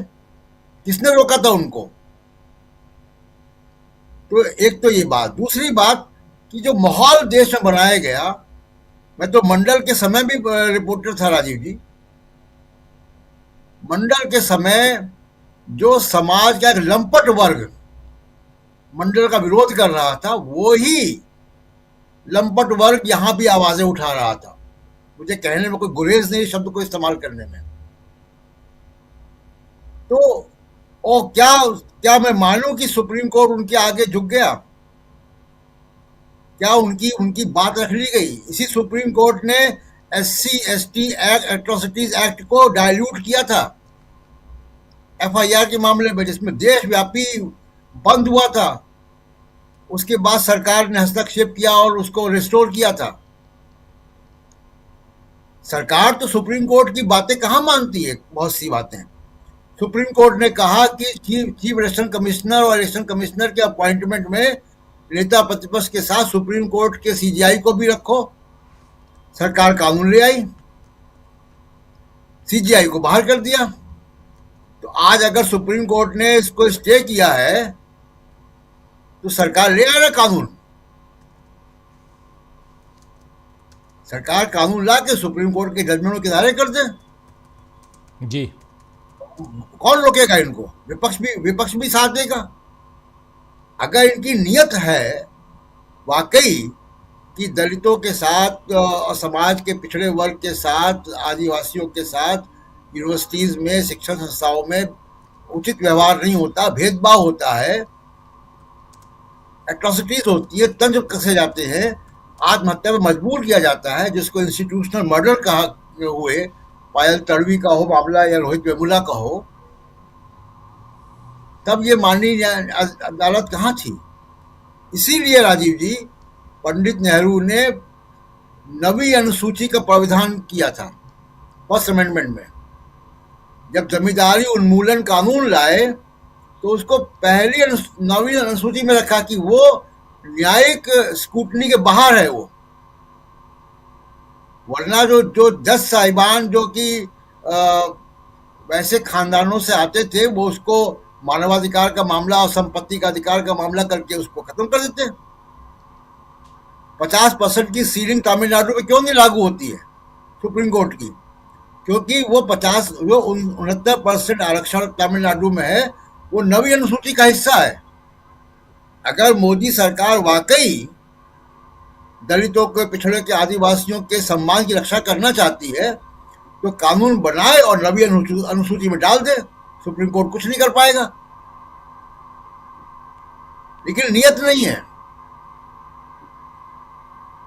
किसने रोका था उनको? तो एक तो ये बात। दूसरी बात कि जो माहौल देश में बनाया गया, मैं तो मंडल के समय भी रिपोर्टर था राजीव जी। मंडल के समय जो समाज का एक लंपट वर्ग मंडल का विरोध कर रहा था, वो ही लंपट वर्ग यहां भी आवाजें उठा रहा था। मुझे कहने में कोई गुरेज नहीं शब्द को इस्तेमाल करने में। तो और क्या मैं मानूं कि सुप्रीम कोर्ट उनके आगे झुक गया? क्या उनकी बात रख ली गई? इसी सुप्रीम कोर्ट ने SC/ST एक्ट, एट्रोसिटीज एक्ट को डाइल्यूट किया था FIR के मामले में, जिसमें देशव्यापी बंद हुआ था। उसके बाद सरकार ने हस्तक्षेप किया और उसको रिस्टोर किया था। सरकार तो सुप्रीम कोर्ट की बातें कहां मानती है? बहुत सी बातें। सुप्रीम कोर्ट ने कहा कि चीफ इलेक्शन कमिश्नर और इलेक्शन कमिश्नर के अपॉइंटमेंट में नेता प्रतिपक्ष के साथ सुप्रीम कोर्ट के CJI को भी रखो। सरकार कानून ले आई, CJI को बाहर कर दिया। तो आज अगर सुप्रीम कोर्ट ने इसको स्टे किया है तो सरकार ले आए ना कानून। सरकार कानून ला के सुप्रीम कोर्ट के जजमेंट को किनारे कर दे। जी, कौन रोकेगा इनको? विपक्ष भी साथ देगा। अगर इनकी नियत है वाकई कि दलितों के साथ और समाज के पिछड़े वर्ग के साथ, आदिवासियों के साथ यूनिवर्सिटीज में, शिक्षण संस्थाओं में उचित व्यवहार नहीं होता, भेदभाव होता है, एट्रोसिटीज होती है, तंज कसे जाते हैं, आत्महत्या में मजबूर किया जाता है, जिसको इंस्टीट्यूशनल मर्डर कहा हुए, पायल तड़वी का हो मामला या रोहित वेमुला का हो, तब ये माननीय अदालत कहाँ थी? इसीलिए राजीव जी, पंडित नेहरू ने 9वीं अनुसूची का प्राविधान किया था फर्स्ट अमेंडमेंट में। जब जमींदारी उन्मूलन कानून लाए तो उसको पहली 9वीं अनुसूची में रखा कि वो न्यायिक स्कूटनी के बाहर है वो। वरना जो जज साहिबान जो कि वैसे खानदानों से आते थे, वो उसको मानवाधिकार का मामला और संपत्ति का अधिकार का मामला करके उसको खत्म कर देते। 50% की सीलिंग तमिलनाडु में क्यों नहीं लागू होती है सुप्रीम कोर्ट की? क्योंकि वो 69% आरक्षण तमिलनाडु में है, वो 9वीं अनुसूची का हिस्सा है। अगर मोदी सरकार वाकई दलितों के, पिछड़े के, आदिवासियों के सम्मान की रक्षा करना चाहती है तो कानून बनाए और 9वीं अनुसूची में डाल दे। सुप्रीम कोर्ट कुछ नहीं कर पाएगा। लेकिन नियत नहीं है।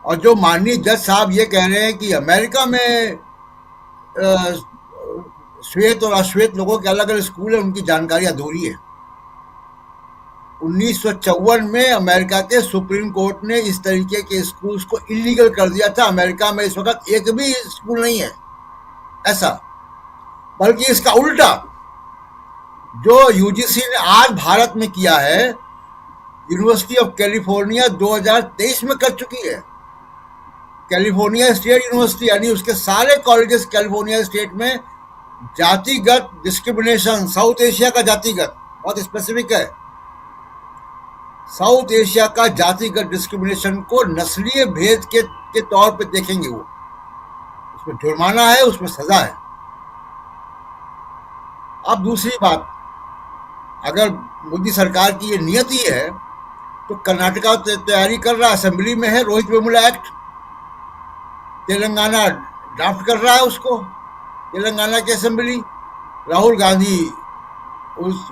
और जो माननीय जज साहब ये कह रहे हैं कि अमेरिका में श्वेत और अश्वेत लोगों के अलग अलग स्कूल है, उनकी जानकारी अधूरी है। 1954 में अमेरिका के सुप्रीम कोर्ट ने इस तरीके के स्कूल्स को इलीगल कर दिया था। अमेरिका में इस वक्त एक भी स्कूल नहीं है ऐसा। बल्कि इसका उल्टा जो यूजीसी ने आज भारत में किया है, यूनिवर्सिटी ऑफ कैलिफोर्निया 2023 में कर चुकी है। कैलिफोर्निया स्टेट यूनिवर्सिटी यानी उसके सारे कॉलेजेस कैलिफोर्निया स्टेट में जातिगत डिस्क्रिमिनेशन, साउथ एशिया का जातिगत, बहुत स्पेसिफिक है, साउथ एशिया का जातिगत डिस्क्रिमिनेशन को नस्लीय भेद के तौर पे देखेंगे। वो उसमें जुर्माना है, उसमें सजा है। अब दूसरी बात, अगर मोदी सरकार की ये नियत ही है तो कर्नाटका तैयारी कर रहा है, असेंबली में है रोहित वेमुला एक्ट, तेलंगाना ड्राफ्ट कर रहा है उसको, तेलंगाना की असेंबली, राहुल गांधी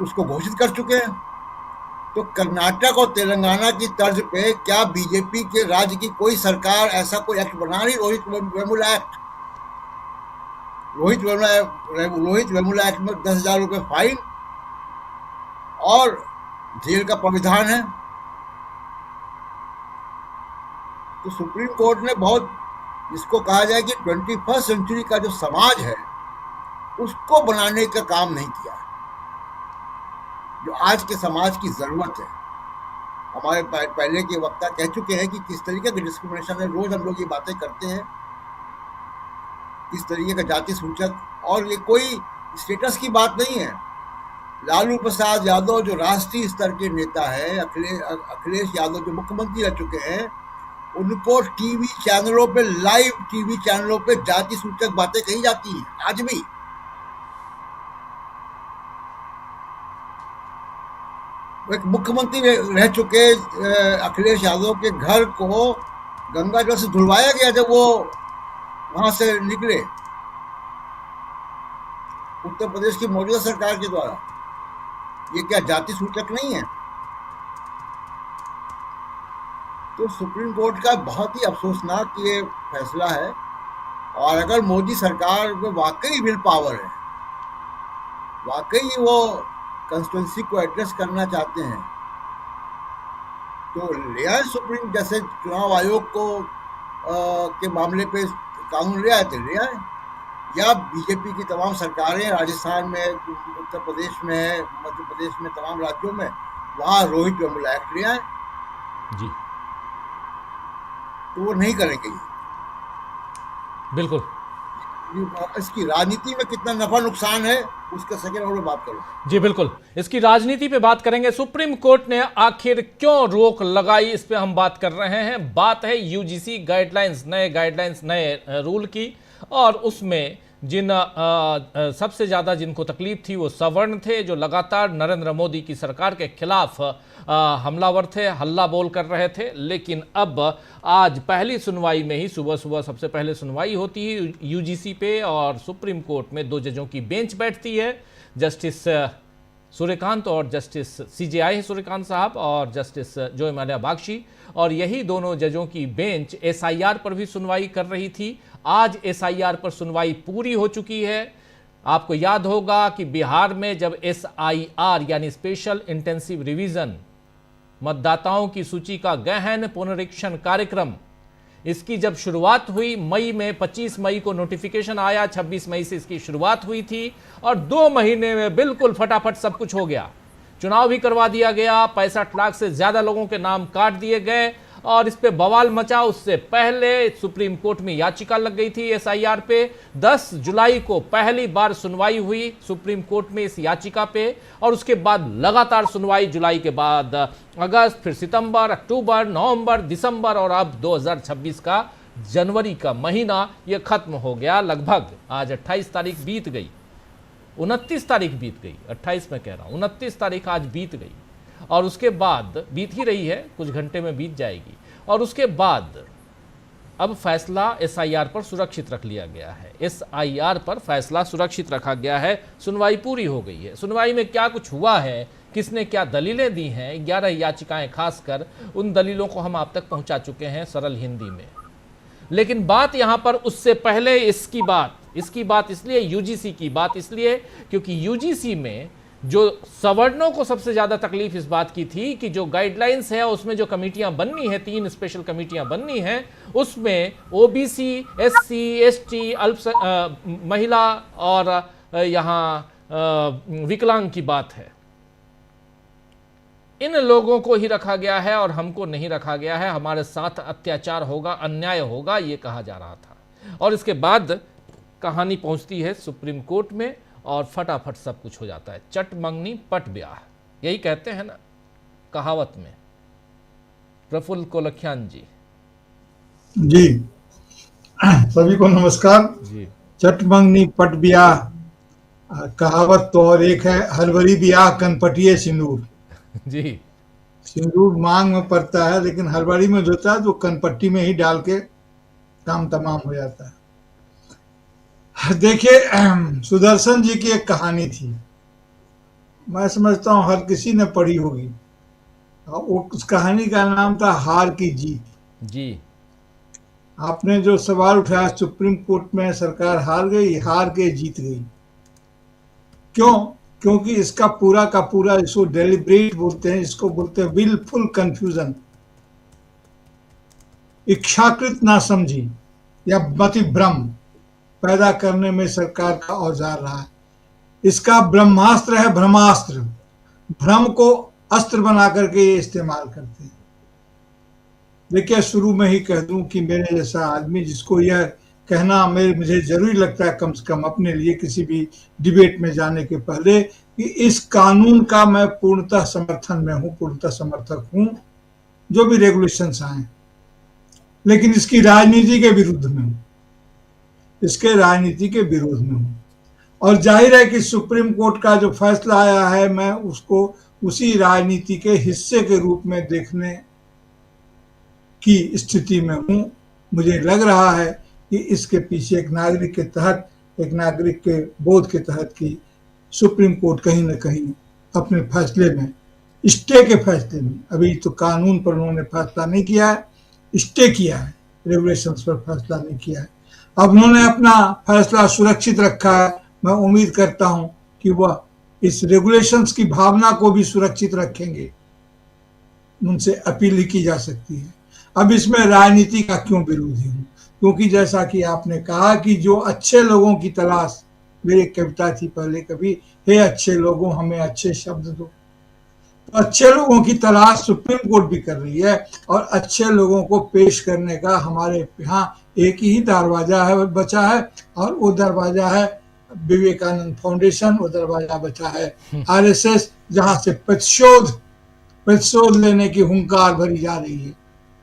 उसको घोषित कर चुके हैं। तो कर्नाटक और तेलंगाना की तर्ज पे क्या बीजेपी के राज्य की कोई सरकार ऐसा कोई एक्ट बना रही, रोहित वेमुला एक्ट? रोहित वेमुला एक्ट में 10,000 रुपये फाइन और जेल का प्राविधान है। तो सुप्रीम कोर्ट ने बहुत, जिसको कहा जाए कि 21st सेंचुरी का जो समाज है उसको बनाने का काम नहीं किया, जो आज के समाज की जरूरत है। हमारे पहले के वक्ता कह चुके हैं कि किस तरीके की डिस्क्रिमिनेशन है, रोज हम लोग ये बातें करते हैं, किस तरीके का जाति सूचक, और ये कोई स्टेटस की बात नहीं है। लालू प्रसाद यादव जो राष्ट्रीय स्तर के नेता है, अखिलेश यादव जो मुख्यमंत्री रह चुके हैं, उनको टीवी चैनलों पे, लाइव टीवी चैनलों पे जाति सूचक बातें कही जाती हैं आज भी। एक मुख्यमंत्री रह चुके अखिलेश यादव के घर को गंगा जल से धुलवाया गया जब वो वहां से निकले उत्तर प्रदेश की मौजूदा सरकार के द्वारा। ये क्या जाति सूचक नहीं है? तो सुप्रीम कोर्ट का बहुत ही अफसोसनाक ये फैसला है। और अगर मोदी सरकार में वाकई विल पावर है, वाकई वो कंस्टिट्यूंसी को एड्रेस करना चाहते हैं, तो ले आए सुप्रीम, जैसे चुनाव आयोग को के मामले पे कानून ले आए थे, ले आए। या बीजेपी की तमाम सरकारें राजस्थान में, उत्तर प्रदेश में, मध्य प्रदेश में, तमाम राज्यों में, वहाँ रोहित वेमुला एक्ट ले आए जी। तो वो नहीं करेंगे। बिल्कुल। इसकी राजनीति में कितना नफा नुकसान है उसका सेकेंड और बात करो। जी बिल्कुल, इसकी राजनीति पे बात करेंगे। सुप्रीम कोर्ट ने आखिर क्यों रोक लगाई, इस पे हम बात कर रहे हैं। बात है यूजीसी गाइडलाइंस, नए गाइडलाइंस, नए रूल की, और उसमें जिन सबसे ज़्यादा जिनको तकलीफ थी वो सवर्ण थे, जो लगातार नरेंद्र मोदी की सरकार के खिलाफ हमलावर थे, हल्ला बोल कर रहे थे। लेकिन अब आज पहली सुनवाई में ही सुबह सुबह सबसे पहले सुनवाई होती है यूजीसी पे, और सुप्रीम कोर्ट में 2 जजों की बेंच बैठती है, जस्टिस सूर्यकांत और जस्टिस CJI सूर्यकांत साहब और जस्टिस जोय माल्या बागची। और यही दोनों जजों की बेंच SIR पर भी सुनवाई कर रही थी। आज SIR पर सुनवाई पूरी हो चुकी है। आपको याद होगा कि बिहार में जब SIR यानी स्पेशल इंटेंसिव रिवीजन, मतदाताओं की सूची का गहन पुनरीक्षण कार्यक्रम, इसकी जब शुरुआत हुई मई में, 25 मई को नोटिफिकेशन आया, 26 मई से इसकी शुरुआत हुई थी, और 2 महीने में बिल्कुल फटाफट सब कुछ हो गया। चुनाव भी करवा दिया गया, 65 लाख से ज्यादा लोगों के नाम काट दिए गए, और इस पे बवाल मचा। उससे पहले सुप्रीम कोर्ट में याचिका लग गई थी SIR पे। 10 जुलाई को पहली बार सुनवाई हुई सुप्रीम कोर्ट में इस याचिका पे, और उसके बाद लगातार सुनवाई, जुलाई के बाद अगस्त, फिर सितंबर, अक्टूबर, नवंबर, दिसंबर, और अब 2026 का जनवरी का महीना ये खत्म हो गया लगभग। आज 28 तारीख बीत गई, 29 तारीख बीत गई, 28 में कह रहा हूं, 29 तारीख आज बीत गई, और उसके बाद बीत ही रही है, कुछ घंटे में बीत जाएगी। और उसके बाद अब फैसला SIR पर सुरक्षित रख लिया गया है। SIR पर फैसला सुरक्षित रखा गया है, सुनवाई पूरी हो गई है। सुनवाई में क्या कुछ हुआ है, किसने क्या दलीलें दी हैं, 11 याचिकाएं, खासकर उन दलीलों को हम आप तक पहुंचा चुके हैं सरल हिंदी में। लेकिन बात यहां पर उससे पहले इसकी बात इसलिए, यूजीसी की बात इसलिए, क्योंकि यूजीसी में जो सवर्णों को सबसे ज्यादा तकलीफ इस बात की थी कि जो गाइडलाइंस है उसमें जो कमेटियां बननी है, 3 स्पेशल कमेटियां बननी है, उसमें OBC, SC, ST, महिला और यहां विकलांग की बात है। इन लोगों को ही रखा गया है और हमको नहीं रखा गया है, हमारे साथ अत्याचार होगा, अन्याय होगा, ये कहा जा रहा था। और इसके बाद कहानी पहुंचती है सुप्रीम कोर्ट में, और फटाफट सब कुछ हो जाता है। चट मंगनी पट ब्याह, यही कहते हैं ना कहावत में। प्रफुल्ल कोलख्यान जी। जी सभी को नमस्कार जी। चट मंगनी पट ब्याह कहावत तो और एक है, हरवरी ब्याह कनपटिए सिंदूर। जी, सिंदूर मांग में पड़ता है, लेकिन हरवरी में जो होता है तो कनपट्टी में ही डाल के काम तमाम हो जाता है। देखिए, सुदर्शन जी की एक कहानी थी, मैं समझता हूँ हर किसी ने पढ़ी होगी। उस कहानी का नाम था हार की जीत। जी, आपने जो सवाल उठाया, सुप्रीम कोर्ट में सरकार हार गई, हार के जीत गई। क्यों? क्योंकि इसका पूरा का पूरा, इसको डेलिब्रेट बोलते हैं, इसको बोलते हैं विलफुल कंफ्यूजन, इच्छाकृत नासमझी या मति भ्रम पैदा करने में सरकार का औजार रहा है। इसका ब्रह्मास्त्र है ब्रह्मास्त्र, भ्रम को अस्त्र बना करके ये इस्तेमाल करते हैं। देखिए, शुरू में ही कह दूं कि मेरे जैसा आदमी जिसको यह कहना मुझे जरूरी लगता है कम से कम अपने लिए किसी भी डिबेट में जाने के पहले, कि इस कानून का मैं पूर्णतः समर्थन में हूं, पूर्णतः समर्थक हूं, जो भी रेगुलेशंस आए, लेकिन इसकी राजनीति के विरुद्ध में हूं, इसके राजनीति के विरोध में हूं। और जाहिर है कि सुप्रीम कोर्ट का जो फैसला आया है, मैं उसको उसी राजनीति के हिस्से के रूप में देखने की स्थिति में हूं। मुझे लग रहा है कि इसके पीछे एक नागरिक के तहत, एक नागरिक के बोध के तहत कि सुप्रीम कोर्ट कहीं न कहीं अपने फैसले में, स्टे के फैसले में, अभी तो कानून पर उन्होंने फैसला नहीं किया है, स्टे किया है, रेगुलेशंस पर फैसला नहीं किया है। अब उन्होंने अपना फैसला सुरक्षित रखा है। मैं उम्मीद करता हूं कि वह इस रेगुलेशंस की भावना को भी सुरक्षित रखेंगे। उनसे अपील ही की जा सकती है। अब इसमें राजनीति का क्यों विरोधी हूं? क्योंकि जैसा कि आपने कहा कि जो अच्छे लोगों की तलाश, मेरी एक कविता थी पहले कभी, हे अच्छे लोगों हमें अच्छे शब्द दो। तो अच्छे लोगों की तलाश सुप्रीम कोर्ट भी कर रही है, और अच्छे लोगों को पेश करने का हमारे यहाँ एक ही दरवाजा है, बचा है, और वो दरवाजा है विवेकानंद फाउंडेशन, वो दरवाजा बचा है आरएसएस, जहां से प्रतिशोध लेने की हुंकार भरी जा रही है।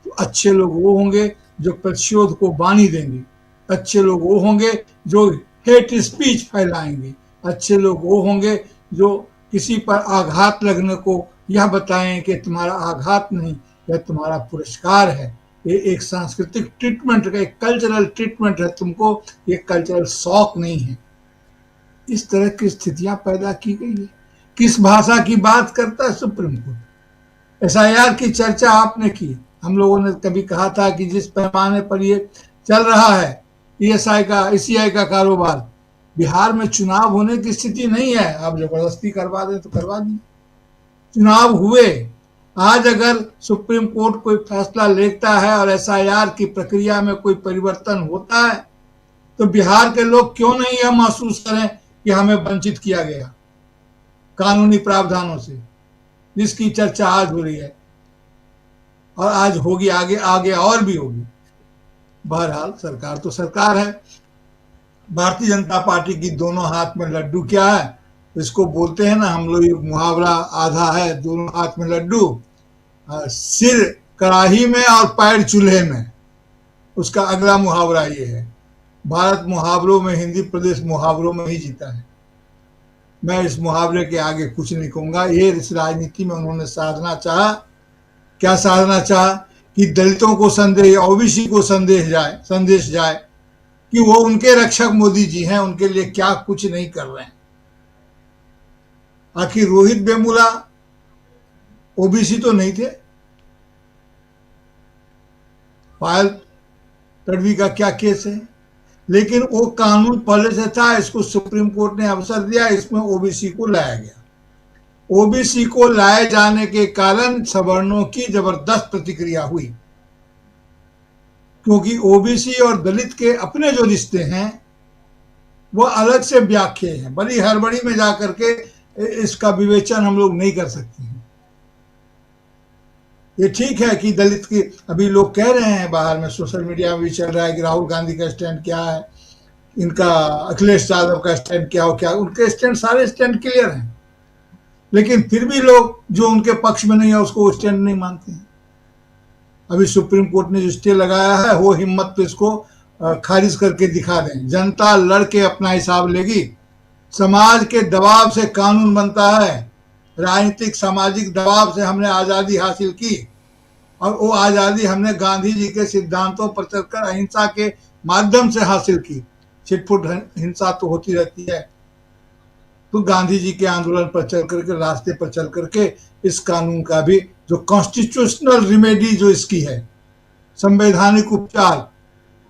तो अच्छे लोग वो होंगे जो प्रतिशोध को बानी देंगे, अच्छे लोग वो होंगे जो हेट स्पीच फैलाएंगे, अच्छे लोग वो होंगे जो किसी पर आघात लगने को यह बताएं कि तुम्हारा आघात नहीं, यह तुम्हारा पुरस्कार है। ये एक सांस्कृतिक ट्रीटमेंट का, एक कल्चरल ट्रीटमेंट है तुमको, ये कल्चरल शौक नहीं है। इस तरह की स्थितियां पैदा की गई है। किस भाषा की बात करता है सुप्रीम कोर्ट? एसआईआर की चर्चा आपने की, हम लोगों ने कभी कहा था कि जिस पैमाने पर ये चल रहा है ईसीआई का कारोबार, बिहार में चुनाव होने की स्थिति नहीं है। आप जबरदस्ती करवा दें तो करवा दें, चुनाव हुए। आज अगर सुप्रीम कोर्ट कोई फैसला लेता है और एसआईआर की प्रक्रिया में कोई परिवर्तन होता है, तो बिहार के लोग क्यों नहीं यह महसूस करें कि हमें वंचित किया गया कानूनी प्रावधानों से, जिसकी चर्चा आज हो रही है और आज होगी, आगे और भी होगी। बहरहाल सरकार तो सरकार है। भारतीय जनता पार्टी की दोनों हाथ में लड्डू क्या है, इसको बोलते हैं ना हम लोग, मुहावरा आधा है, दोनों हाथ में लड्डू, सिर कड़ाही में और पैर चूल्हे में। उसका अगला मुहावरा ये है। भारत मुहावरों में, हिंदी प्रदेश मुहावरों में ही जीता है। मैं इस मुहावरे के आगे कुछ नहीं कहूंगा। ये इस राजनीति में उन्होंने साधना चाहा, क्या साधना चाहा कि दलितों को संदेश, ओबीसी को संदेश जाए कि वो उनके रक्षक मोदी जी हैं, उनके लिए क्या कुछ नहीं कर रहे हैं। आखिर रोहित वेमुला ओबीसी तो नहीं थे, पायल तडवी का क्या केस है, लेकिन वो कानून पहले से था, इसको सुप्रीम कोर्ट ने अवसर दिया, इसमें ओबीसी को लाया गया। ओबीसी को लाए जाने के कारण सवर्णों की जबरदस्त प्रतिक्रिया हुई, क्योंकि ओबीसी और दलित के अपने जो रिश्ते हैं वो अलग से व्याख्या हैं। बड़ी हड़बड़ी में जाकर के इसका विवेचन हम लोग नहीं कर सकते हैं। ये ठीक है कि दलित की, अभी लोग कह रहे हैं बाहर में, सोशल मीडिया में भी चल रहा है कि राहुल गांधी का स्टैंड क्या है, इनका अखिलेश यादव का स्टैंड क्या हो, क्या उनके स्टैंड, सारे स्टैंड क्लियर हैं, लेकिन फिर भी लोग जो उनके पक्ष में नहीं है उसको स्टैंड नहीं मानते हैं। अभी सुप्रीम कोर्ट ने जो स्टे लगाया है, वो हिम्मत तो इसको खारिज करके दिखा दें। जनता लड़के अपना हिसाब लेगी। समाज के दबाव से कानून बनता है, राजनीतिक सामाजिक दबाव से हमने आज़ादी हासिल की, और वो आज़ादी हमने गांधी जी के सिद्धांतों पर चलकर अहिंसा के माध्यम से हासिल की। छिटपुट हिंसा तो होती रहती है, तो गांधी जी के आंदोलन पर चल करके, रास्ते पर चल करके इस कानून का भी जो कॉन्स्टिट्यूशनल रिमेडी जो इसकी है, संवैधानिक उपचार,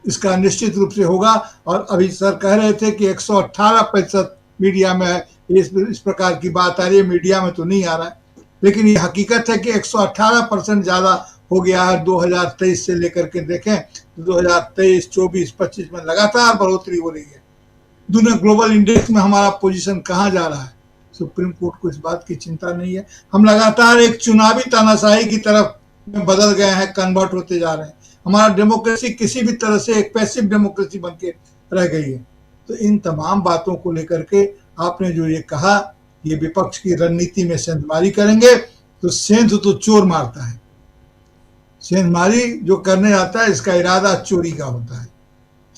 इसका निश्चित रूप से होगा। और अभी सर कह रहे थे कि 118% मीडिया में है, इस प्रकार की बात आ रही है, मीडिया में तो नहीं आ रहा है, लेकिन ये हकीकत है कि 118% ज़्यादा हो गया है 2023 से लेकर के देखें तो 2023, 24, 25 में लगातार बढ़ोतरी हो रही है। दुनिया ग्लोबल इंडेक्स में हमारा पोजीशन कहाँ जा रहा है? सुप्रीम कोर्ट को इस बात की चिंता नहीं है। हम लगातार एक चुनावी तानाशाही की तरफ में बदल गए हैं, कन्वर्ट होते जा रहे हैं। हमारा डेमोक्रेसी किसी भी तरह से एक पैसिव डेमोक्रेसी बन के रह गई है। तो इन तमाम बातों को लेकर के आपने जो ये कहा, ये विपक्ष की रणनीति में सेंधमारी करेंगे, तो सेंध तो चोर मारता है, सेंधमारी जो करने आता है इसका इरादा चोरी का होता है।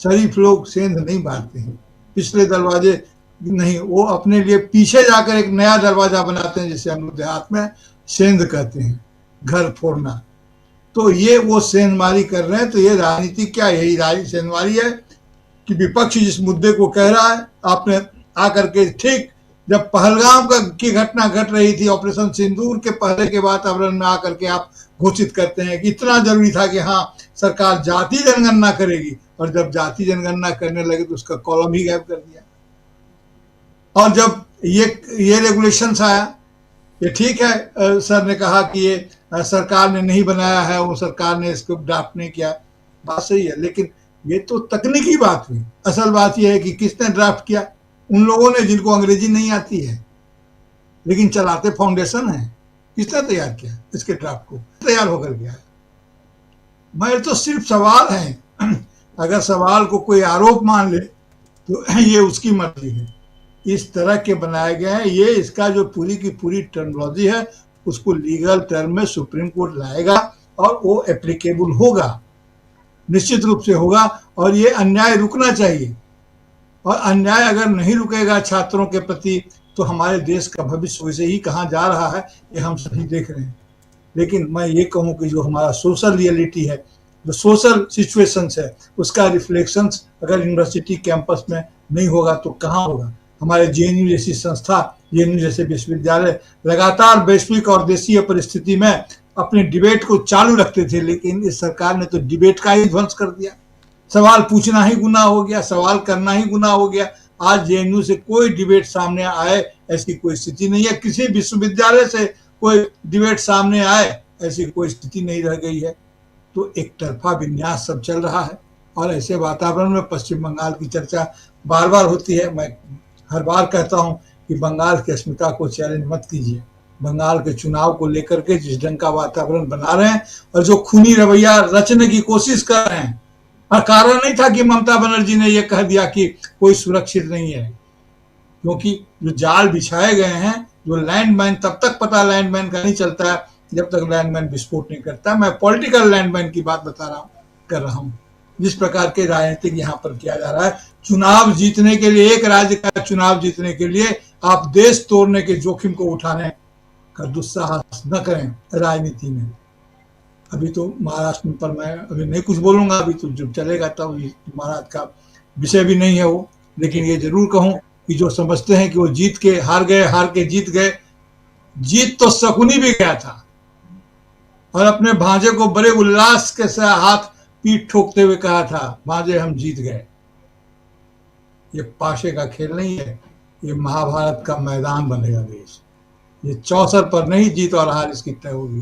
शरीफ लोग सेंध नहीं मारते हैं, पिछले दरवाजे नहीं, वो अपने लिए पीछे जाकर एक नया दरवाजा बनाते हैं, जिसे हम लोग देहात में सेंध कहते हैं, घर फोड़ना। तो ये वो सेंधमारी कर रहे हैं। तो ये राजनीति क्या, यही सेंधमारी है कि विपक्ष जिस मुद्दे को कह रहा है, आपने आकर के ठीक जब पहलगाम की घटना घट रही थी, ऑपरेशन सिंदूर के पहले के वातावरण में आकर के आप घोषित करते हैं कि इतना जरूरी था कि हाँ सरकार जाति जनगणना करेगी, और जब जाति जनगणना करने लगे तो उसका कॉलम ही गायब कर दिया। और जब ये रेगुलेशंस आया, ये ठीक है, सर ने कहा कि ये सरकार ने नहीं बनाया है, वो सरकार ने इसको ड्राफ्ट नहीं किया, बात सही है, लेकिन ये तो तकनीकी बात हुई। असल बात यह है कि किसने ड्राफ्ट किया? उन लोगों ने जिनको अंग्रेजी नहीं आती है, लेकिन चलाते फाउंडेशन है। किसने तैयार किया इसके ड्राफ्ट को? तैयार होकर गया है। मैं तो सिर्फ सवाल है, अगर सवाल को कोई आरोप मान ले तो ये उसकी मर्जी है। इस तरह के बनाए गए हैं, ये इसका जो पूरी की पूरी टर्मिनोलॉजी है उसको लीगल टर्म में सुप्रीम कोर्ट लाएगा और वो एप्लीकेबल होगा, निश्चित रूप से होगा। और ये अन्याय रुकना चाहिए, और अन्याय अगर नहीं रुकेगा छात्रों के प्रति तो हमारे देश का भविष्य वैसे ही कहाँ जा रहा है ये हम सभी देख रहे हैं। लेकिन मैं ये कहूँ कि जो हमारा सोशल रियलिटी है, जो सोशल सिचुएशंस है, उसका रिफ्लेक्शंस अगर यूनिवर्सिटी कैंपस में नहीं होगा तो कहाँ होगा? हमारे जेएनयू जैसी संस्था, जेएनयू जैसे विश्वविद्यालय लगातार वैश्विक और देशीय परिस्थिति में अपने डिबेट को चालू रखते थे, लेकिन इस सरकार ने तो डिबेट का ही ध्वंस कर दिया। सवाल पूछना ही गुनाह हो गया, सवाल करना ही गुनाह हो गया। आज जेएनयू से कोई डिबेट सामने आए ऐसी कोई स्थिति नहीं है, किसी विश्वविद्यालय से कोई डिबेट सामने आए ऐसी कोई स्थिति नहीं रह गई है। तो एक तरफा विन्यास सब चल रहा है, और ऐसे वातावरण में पश्चिम बंगाल की चर्चा बार बार होती है। मैं हर बार कहता हूं कि बंगाल की अस्मिता को चैलेंज मत कीजिए। बंगाल के चुनाव को लेकर के जिस ढंग का वातावरण बना रहे हैं और जो खूनी रवैया रचने की कोशिश कर रहे हैं, और कारण नहीं था कि ममता बनर्जी ने यह कह दिया कि कोई सुरक्षित नहीं है, क्योंकि जो जाल बिछाए गए हैं, जो लैंडमाइन, तब तक पता लैंडमाइन का नहीं चलता है जब तक लैंडमाइन विस्फोट नहीं करता। मैं पॉलिटिकल लैंडमाइन की बात कर रहा हूँ, जिस प्रकार के राजनीतिक यहाँ पर किया जा रहा है। चुनाव जीतने के लिए, एक राज्य का चुनाव जीतने के लिए आप देश तोड़ने के जोखिम को उठाने का दुस्साहस न करें राजनीति में। अभी तो महाराष्ट्र पर मैं अभी नहीं कुछ बोलूंगा, अभी तो जब चलेगा तब महाराष्ट्र का विषय भी नहीं है वो। लेकिन ये जरूर कहूं कि जो समझते हैं कि वो जीत के हार गए, हार के जीत गए, जीत तो शकुनी भी गया था और अपने भांजे को बड़े उल्लास के साथ हाथ पीठ ठोकते हुए कहा था, भांजे हम जीत गए। ये पाशे का खेल नहीं है, ये महाभारत का मैदान बनेगा देश। ये चौसर पर नहीं जीत और हार इसकी तय होगी।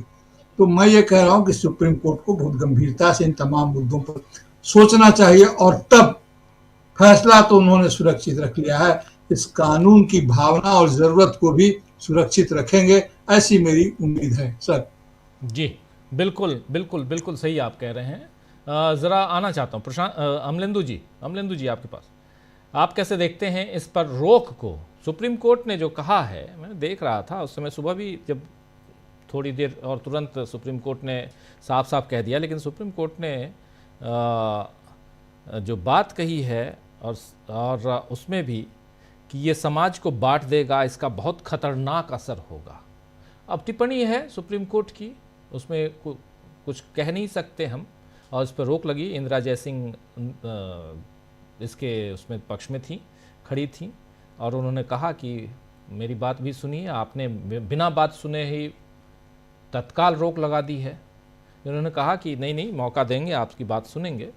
तो मैं ये कह रहा हूं कि सुप्रीम कोर्ट को बहुत गंभीरता से इन तमाम मुद्दों पर सोचना चाहिए, और तब फैसला तो उन्होंने सुरक्षित रख लिया है, इस कानून की भावना और जरूरत को भी सुरक्षित रखेंगे, ऐसी मेरी उम्मीद है। सर जी बिल्कुल बिल्कुल बिल्कुल सही आप कह रहे हैं। ज़रा आना चाहता हूँ प्रशांत, अमलेंदु जी आपके पास, आप कैसे देखते हैं इस पर रोक को? सुप्रीम कोर्ट ने जो कहा है, मैंने देख रहा था उस समय सुबह भी, जब थोड़ी देर और तुरंत सुप्रीम कोर्ट ने साफ साफ कह दिया, लेकिन सुप्रीम कोर्ट ने जो बात कही है और उसमें भी कि ये समाज को बांट देगा, इसका बहुत खतरनाक असर होगा। अब टिप्पणी है सुप्रीम कोर्ट की, उसमें कुछ कह नहीं सकते हम, और इस पर रोक लगी। इंदिरा जयसिंह इसके उसमें पक्ष में थी, खड़ी थी, और उन्होंने कहा कि मेरी बात भी सुनिए, आपने बिना बात सुने ही तत्काल रोक लगा दी है। उन्होंने कहा कि नहीं मौका देंगे, आपकी बात सुनेंगे।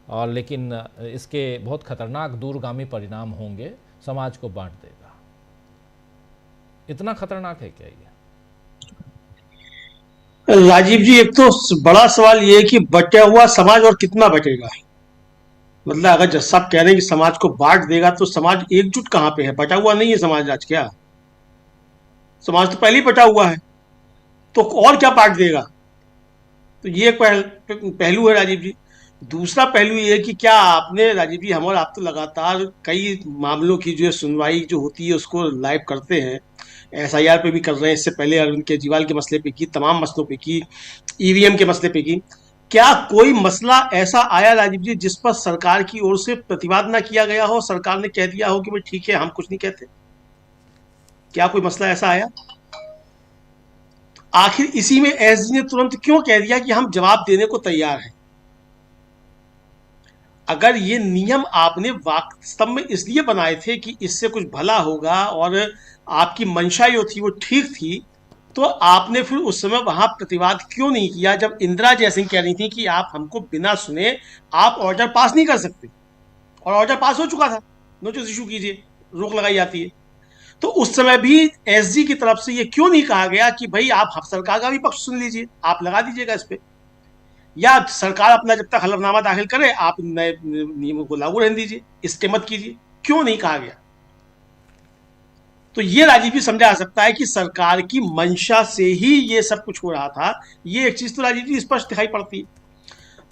और लेकिन इसके बहुत खतरनाक दूरगामी परिणाम होंगे, समाज को बांट देगा। इतना खतरनाक है क्या ये? राजीव जी, एक तो बड़ा सवाल ये है कि बटा हुआ समाज और कितना बटेगा। मतलब अगर जज साहब कह रहे हैं कि समाज को बांट देगा, तो समाज एकजुट कहां पे है? बटा हुआ नहीं है समाज आज। क्या समाज तो पहले ही बटा हुआ है, तो और क्या बांट देगा? तो ये पहलू है राजीव जी। दूसरा पहलू ये है कि क्या आपने, राजीव जी, हम और आप तो लगातार कई मामलों की जो सुनवाई जो होती है उसको लाइव करते हैं, SIR पे भी कर रहे हैं, इससे पहले अरविंद केजरीवाल के मसले पे की, तमाम मसलों पे की, EVM के मसले पे की। क्या कोई मसला ऐसा आया राजीव जी जिस पर सरकार की ओर से प्रतिवाद ना किया गया हो, सरकार ने कह दिया हो कि भाई ठीक है, हम कुछ नहीं कहते? क्या कोई मसला ऐसा आया? आखिर इसी में SG ने तुरंत क्यों कह दिया कि हम जवाब देने को तैयार हैं? अगर ये नियम आपने वास्तव में इसलिए बनाए थे कि इससे कुछ भला होगा और आपकी मंशा जो थी वो ठीक थी, तो आपने फिर उस समय वहां प्रतिवाद क्यों नहीं किया जब इंदिरा जयसिंह कह रही थी कि आप हमको बिना सुने आप ऑर्डर पास नहीं कर सकते? और ऑर्डर पास हो चुका था, नोटिस इशू कीजिए, रोक लगाई जाती है। तो उस समय भी SG की तरफ से ये क्यों नहीं कहा गया कि भाई आप सरकार का भी पक्ष सुन लीजिए, आप लगा दीजिएगा इस पे, या सरकार अपना जब तक हलफनामा दाखिल करे आप नए नियमों को लागू रहने दीजिए, स्टे मत कीजिए? क्यों नहीं कहा गया? तो ये राजीव जी समझा जा सकता है कि सरकार की मंशा से ही ये सब कुछ हो रहा था। ये एक चीज तो राजीव जी स्पष्ट दिखाई पड़ती है।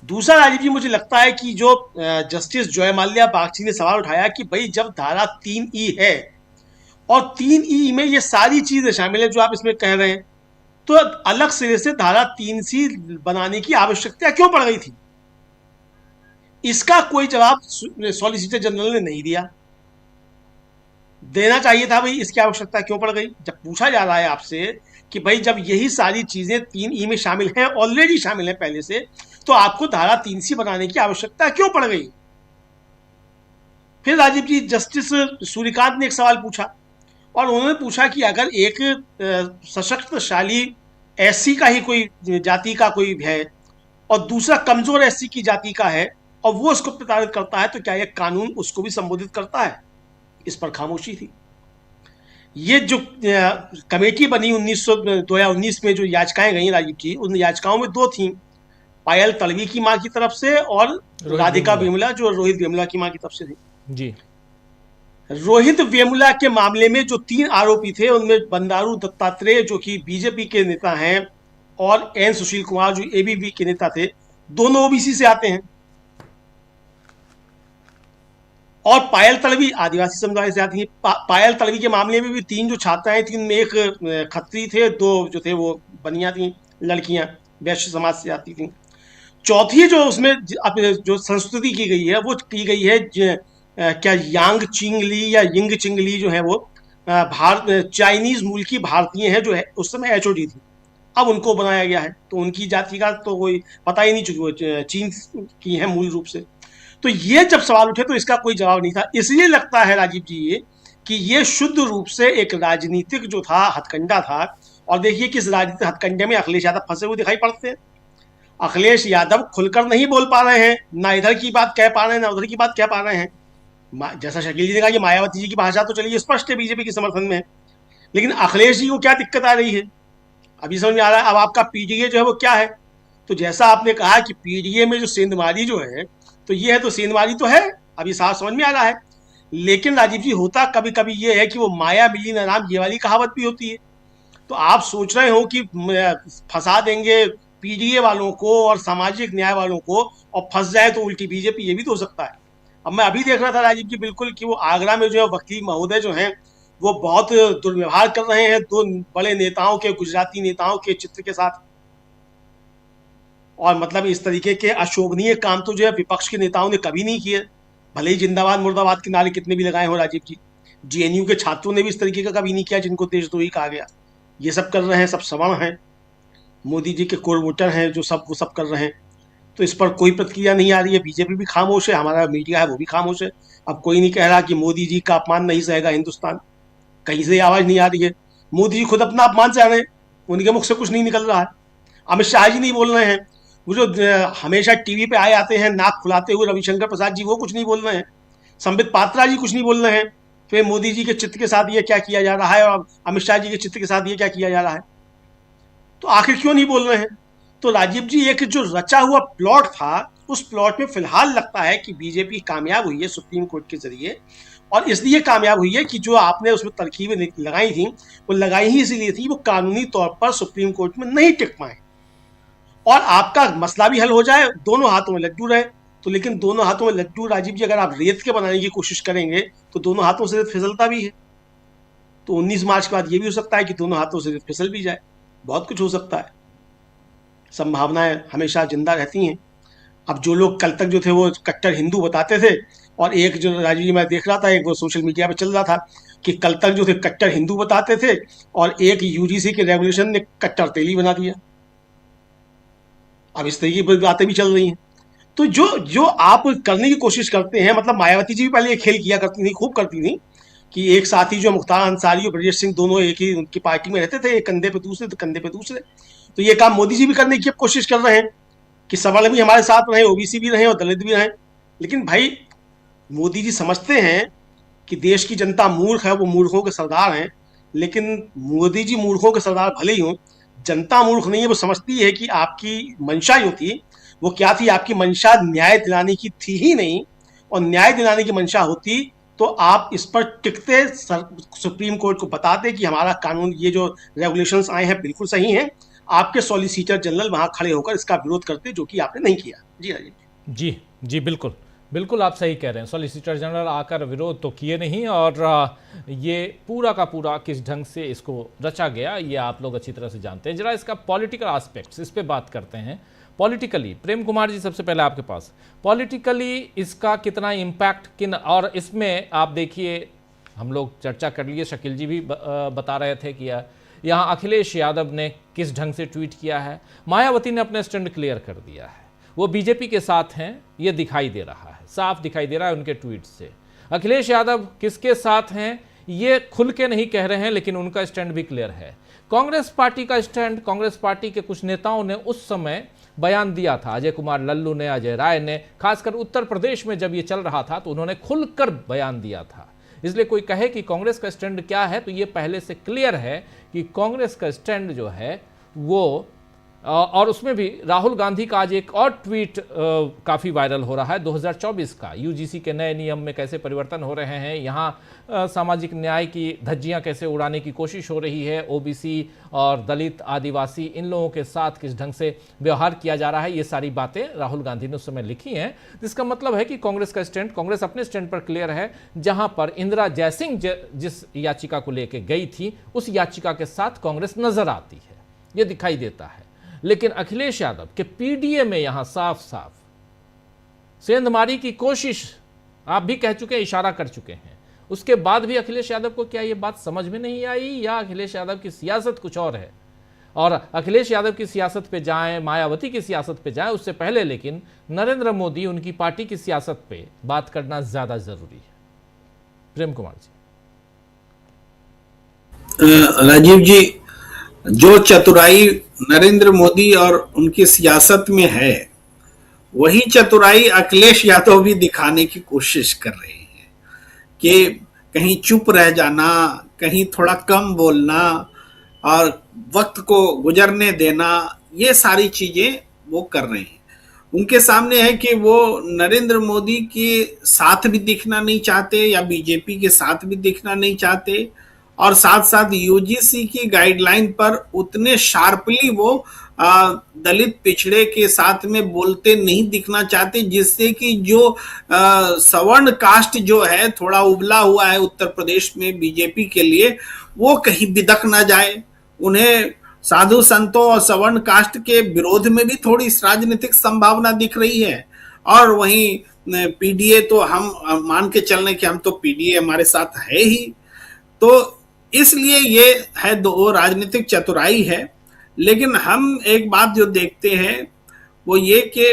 दूसरा राजीव जी, मुझे लगता है कि जो जस्टिस जय माल्या बागची ने सवाल उठाया कि भाई जब धारा 3E है और 3E में ये सारी चीजें शामिल है जो आप इसमें कह रहे हैं, तो अलग सिरे से धारा 3C बनाने की आवश्यकता क्यों पड़ गई थी? इसका कोई जवाब सॉलिसिटर जनरल ने नहीं दिया। देना चाहिए था, भाई इसकी आवश्यकता क्यों पड़ गई? जब पूछा जा रहा है आपसे कि भाई जब यही सारी चीजें 3E में शामिल हैं, ऑलरेडी शामिल है पहले से, तो आपको धारा 3C बनाने की आवश्यकता क्यों पड़ गई? फिर राजीव जी, जस्टिस सूर्यकांत ने एक सवाल पूछा और उन्होंने पूछा कि अगर एक सशक्तशाली SC का ही कोई जाति का कोई है और दूसरा कमजोर SC की जाति का है और वो उसको प्रताड़ित करता है, तो क्या यह कानून उसको भी संबोधित करता है? इस पर खामोशी थी। ये जो कमेटी बनी 2019 में जो याचिकाएं गई राजीव जी, उन याचिकाओं में दो थी, पायल तलवी की मां की तरफ से और राधिका वेमुला जो रोहित वेमुला की मां की तरफ से थी जी। रोहित वेमुला के मामले में जो 3 आरोपी थे उनमें बंडारू दत्तात्रेय जो कि बीजेपी के नेता हैं और N सुशील कुमार जो ABP के नेता थे, दोनों OBC से आते हैं, और पायल तलवी आदिवासी समुदाय से आती है। पायल तलवी के मामले में भी 3 जो छात्राएं थी, उनमें एक खत्री थे, 2 जो थे वो बनिया थी, लड़कियां वैश्य समाज से आती थी। चौथी जो उसमें जो संस्तुति की गई है वो की गई है क्या यांग चिंगली या यिंग चिंगली जो है वो भारत चाइनीज मूल की भारतीय है जो है उस समय HOD थी, अब उनको बनाया गया है। तो उनकी जाति का तो कोई पता ही नहीं, चुकी वो चीन की है मूल रूप से। तो ये जब सवाल उठे तो इसका कोई जवाब नहीं था। इसलिए लगता है राजीव जी ये कि ये शुद्ध रूप से एक राजनीतिक जो था हथकंडा था। और देखिए किस राजनीतिक हथकंडे में अखिलेश यादव फंसे हुए दिखाई पड़ते हैं। अखिलेश यादव खुलकर नहीं बोल पा रहे हैं, ना इधर की बात कह पा रहे हैं ना उधर की बात कह पा रहे हैं। जैसा शकील जी ने कहा कि मायावती जी की भाषा तो चलिए स्पष्ट है बीजेपी के समर्थन में, लेकिन अखिलेश जी को क्या दिक्कत आ रही है अभी समझ में आ रहा है। अब आपका PDA जो है वो क्या है, तो जैसा आपने कहा कि PDA में जो सेंधमारी जो है तो ये है, तो सेंधमारी तो है, अभी साफ समझ में आ रहा है। लेकिन राजीव जी होता कभी कभी ये है कि वो माया मिली न राम, ये वाली कहावत भी होती है। तो आप सोच रहे हो कि फंसा देंगे PDA वालों को और सामाजिक न्याय वालों को और फंस जाए तो उल्टी बीजेपी, ये भी तो हो सकता है। अब मैं अभी देख रहा था राजीव जी बिल्कुल कि वो आगरा में जो है वकील महोदय जो हैं वो बहुत दुर्व्यवहार कर रहे हैं 2 बड़े नेताओं के, गुजराती नेताओं के चित्र के साथ। और मतलब इस तरीके के अशोभनीय काम तो जो है विपक्ष के नेताओं ने कभी नहीं किए, भले ही जिंदाबाद मुर्दाबाद के नारे कितने भी लगाए हो राजीव जी। GNU के छात्रों ने भी इस तरीके का कभी नहीं किया जिनको देशद्रोही कहा गया। ये सब कर रहे हैं, सब सवर्ण हैं, मोदी जी के कोर वोटर हैं जो वो सब कर रहे हैं। तो इस पर कोई प्रतिक्रिया नहीं आ रही है। बीजेपी भी खामोश है, हमारा मीडिया है वो भी खामोश है। अब कोई नहीं कह रहा कि मोदी जी का अपमान नहीं सहेगा हिंदुस्तान, कहीं से आवाज नहीं आ रही है। मोदी जी खुद अपना अपमान सह रहे हैं, उनके मुख से कुछ नहीं निकल रहा है। अमित शाह जी नहीं बोल रहे हैं। वो जो हमेशा टीवी पे आए आते हैं नाक खुलाते हुए रविशंकर प्रसाद जी, वो कुछ नहीं बोल रहे हैं, संबित पात्रा जी कुछ नहीं बोल रहे हैं, फिर मोदी जी के चित्र के साथ ये क्या किया जा रहा है और अमित शाह जी के चित्र के साथ ये क्या किया जा रहा है, तो आखिर क्यों नहीं बोल रहे हैं? तो राजीव जी, एक जो रचा हुआ प्लॉट था, उस प्लॉट में फिलहाल लगता है कि बीजेपी कामयाब हुई है सुप्रीम कोर्ट के जरिए, और इसलिए कामयाब हुई है कि जो आपने उसमें तरकीबें लगाई थी, वो लगाई ही इसलिए थी वो कानूनी तौर पर सुप्रीम कोर्ट में नहीं टिक पाए और आपका मसला भी हल हो जाए, दोनों हाथों में लड्डू रहे। तो लेकिन दोनों हाथों में लड्डू राजीव जी, अगर आप रेत के बनाने की कोशिश करेंगे तो दोनों हाथों से रेत फिसलता भी है। तो 19 मार्च के बाद ये भी हो सकता है कि दोनों हाथों से रेत फिसल भी जाए, बहुत कुछ हो सकता है, संभावनाएं हमेशा जिंदा रहती हैं। अब जो लोग कल तक जो थे वो कट्टर हिंदू बताते थे, और एक जो राजीव जी मैं देख रहा था, एक वो सोशल मीडिया पे चल रहा था कि कल तक जो थे कट्टर हिंदू बताते थे और एक यूजीसी के रेगुलेशन ने कट्टर तेली बना दिया। अब इस तरीके की बातें भी चल रही हैं। तो जो जो आप करने की कोशिश करते हैं, मतलब मायावती जी भी पहले ये खेल किया करती थी, खूब करती थी, कि एक साथी जो मुख्तार अंसारी और ब्रजेश सिंह दोनों एक ही उनकी पार्टी में रहते थे, एक कंधे पे दूसरे तो कंधे पे दूसरे। तो ये काम मोदी जी भी करने की कोशिश कर रहे हैं कि सवर्ण भी हमारे साथ रहे, ओबीसी भी रहे और दलित भी रहे। लेकिन भाई मोदी जी समझते हैं कि देश की जनता मूर्ख है, वो मूर्खों के सरदार हैं, लेकिन मोदी जी मूर्खों के सरदार भले ही हों, जनता मूर्ख नहीं है। वो समझती है कि आपकी मंशा जो थी वो क्या थी, आपकी मंशा न्याय दिलाने की थी ही नहीं, और न्याय दिलाने की मंशा होती तो आप इस पर टिकते, सुप्रीम कोर्ट को बताते कि हमारा कानून, ये जो रेगुलेशंस आए हैं बिल्कुल सही हैं, आपके सॉलिसिटर जनरल वहां खड़े होकर इसका विरोध करते, जो कि आपने नहीं किया। जी राजीव जी जी, बिल्कुल बिल्कुल आप सही कह रहे हैं। सॉलिसिटर जनरल आकर विरोध तो किए नहीं, और ये पूरा का पूरा किस ढंग से इसको रचा गया ये आप लोग अच्छी तरह से जानते हैं। जरा इसका पॉलिटिकल एस्पेक्ट्स, इस पे बात करते हैं। पॉलिटिकली प्रेम कुमार जी, सबसे पहले आपके पास पॉलिटिकली इसका कितना इम्पैक्ट किन, और इसमें आप देखिए हम लोग चर्चा कर लिए, शकील जी भी बता रहे थे कि यहाँ अखिलेश यादव ने किस ढंग से ट्वीट किया है, मायावती ने अपने स्टैंड क्लियर कर दिया है, वो बीजेपी के साथ हैं, ये दिखाई दे रहा है, साफ दिखाई दे रहा है उनके ट्वीट से। अखिलेश यादव किसके साथ हैं ये खुल के नहीं कह रहे हैं, लेकिन उनका स्टैंड भी क्लियर है। कांग्रेस पार्टी का स्टैंड, कांग्रेस पार्टी के कुछ नेताओं ने उस समय बयान दिया था, अजय कुमार लल्लू ने, अजय राय ने, खासकर उत्तर प्रदेश में जब ये चल रहा था तो उन्होंने खुलकर बयान दिया था। इसलिए कोई कहे कि कांग्रेस का स्टैंड क्या है, तो ये पहले से क्लियर है कि कांग्रेस का स्टैंड जो है वो, और उसमें भी राहुल गांधी का आज एक और ट्वीट काफ़ी वायरल हो रहा है 2024 का, यूजीसी के नए नियम में कैसे परिवर्तन हो रहे हैं, यहाँ सामाजिक न्याय की धज्जियाँ कैसे उड़ाने की कोशिश हो रही है, ओबीसी और दलित आदिवासी इन लोगों के साथ किस ढंग से व्यवहार किया जा रहा है, ये सारी बातें राहुल गांधी ने उस समय लिखी हैं। जिसका मतलब है कि कांग्रेस का स्टैंड, कांग्रेस अपने स्टैंड पर क्लियर है। जहाँ पर इंदिरा जयसिंह जिस याचिका को लेकर गई थी, उस याचिका के साथ कांग्रेस नजर आती है, ये दिखाई देता है। लेकिन अखिलेश यादव के पीडीए में यहां साफ साफ सेंधमारी की कोशिश आप भी कह चुके हैं, इशारा कर चुके हैं। उसके बाद भी अखिलेश यादव को क्या ये बात समझ में नहीं आई, या अखिलेश यादव की सियासत कुछ और है? और अखिलेश यादव की सियासत पे जाएं, मायावती की सियासत पे जाएं, उससे पहले लेकिन नरेंद्र मोदी, उनकी पार्टी की सियासत पे बात करना ज्यादा जरूरी है। प्रेम कुमार जी। राजीव जी, जो चतुराई नरेंद्र मोदी और उनकी सियासत में है, वही चतुराई अखिलेश यादव भी दिखाने की कोशिश कर रहे हैं कि कहीं चुप रह जाना, कहीं थोड़ा कम बोलना और वक्त को गुजरने देना, ये सारी चीजें वो कर रहे हैं। उनके सामने है कि वो नरेंद्र मोदी के साथ भी दिखना नहीं चाहते या बीजेपी के साथ भी दिखना नहीं चाहते, और साथ साथ यूजीसी की गाइडलाइन पर उतने शार्पली वो दलित पिछड़े के साथ में बोलते नहीं दिखना चाहते, जिससे कि जो सवर्ण कास्ट जो है थोड़ा उबला हुआ है उत्तर प्रदेश में बीजेपी के लिए, वो कहीं बिदक ना जाए। उन्हें साधु संतों और सवर्ण कास्ट के विरोध में भी थोड़ी राजनीतिक संभावना दिख रही है। और वहीं पीडीए तो हम मान के चलने कि हम तो पीडीए हमारे साथ है ही, तो इसलिए ये है दो राजनीतिक चतुराई है। लेकिन हम एक बात जो देखते हैं वो ये कि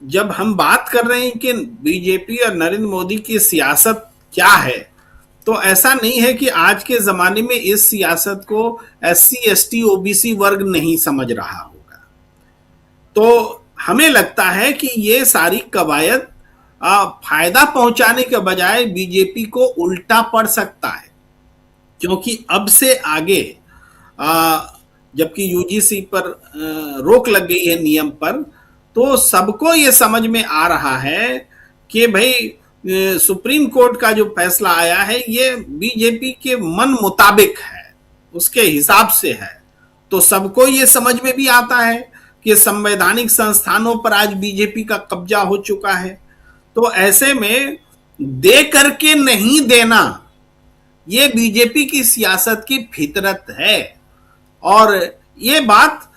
जब हम बात कर रहे हैं कि बीजेपी और नरेंद्र मोदी की सियासत क्या है, तो ऐसा नहीं है कि आज के जमाने में इस सियासत को SC ST OBC वर्ग नहीं समझ रहा होगा। तो हमें लगता है कि ये सारी कवायद फायदा पहुंचाने के बजाय बीजेपी को उल्टा पड़ सकता है, क्योंकि अब से आगे जबकि यूजीसी पर रोक लग गई है नियम पर, तो सबको ये समझ में आ रहा है कि भाई सुप्रीम कोर्ट का जो फैसला आया है ये बीजेपी के मन मुताबिक है, उसके हिसाब से है। तो सबको ये समझ में भी आता है कि संवैधानिक संस्थानों पर आज बीजेपी का कब्जा हो चुका है। तो ऐसे में दे करके नहीं देना ये बीजेपी की सियासत की फितरत है, और ये बात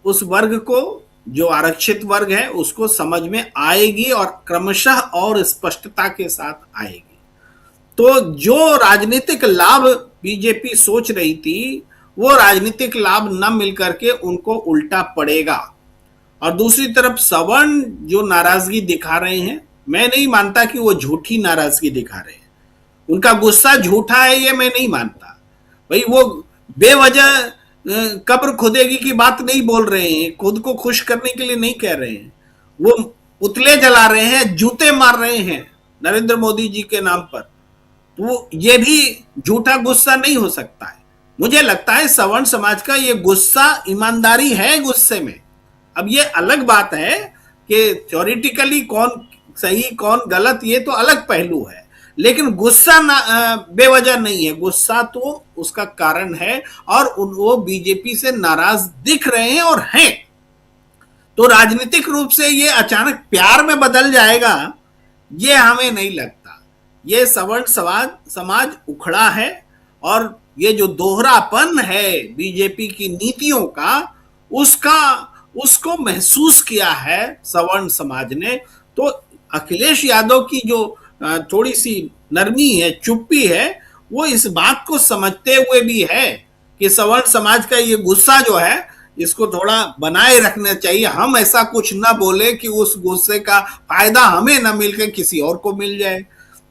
उस वर्ग को, जो आरक्षित वर्ग है, उसको समझ में आएगी और क्रमशः और स्पष्टता के साथ आएगी। तो जो राजनीतिक लाभ बीजेपी सोच रही थी वो राजनीतिक लाभ न मिलकर के उनको उल्टा पड़ेगा। और दूसरी तरफ सवर्ण जो नाराजगी दिखा रहे हैं, मैं नहीं मानता कि वो झूठी नाराजगी दिखा रहे हैं, उनका गुस्सा झूठा है ये मैं नहीं मानता। भाई वो बेवजह कब्र खुदेगी की बात नहीं बोल रहे हैं, खुद को खुश करने के लिए नहीं कह रहे हैं, वो पुतले जला रहे हैं, जूते मार रहे हैं नरेंद्र मोदी जी के नाम पर, तो ये भी झूठा गुस्सा नहीं हो सकता है। मुझे लगता है सवर्ण समाज का ये गुस्सा ईमानदारी है गुस्से में। अब ये अलग बात है कि थ्योरेटिकली कौन सही कौन गलत ये तो अलग पहलू है, लेकिन गुस्सा बेवजह नहीं है, गुस्सा तो उसका कारण है और वो बीजेपी से नाराज दिख रहे हैं और हैं। तो राजनीतिक रूप से ये अचानक प्यार में बदल जाएगा ये हमें नहीं लगता। ये सवर्ण समाज उखड़ा है और ये जो दोहरापन है बीजेपी की नीतियों का उसको महसूस किया है सवर्ण समाज ने। तो अखिलेश यादव की जो थोड़ी सी नरमी है, चुप्पी है, वो इस बात को समझते हुए भी है कि सवर्ण समाज का ये गुस्सा जो है इसको थोड़ा बनाए रखना चाहिए, हम ऐसा कुछ ना बोले कि उस गुस्से का फायदा हमें ना मिलकर किसी और को मिल जाए।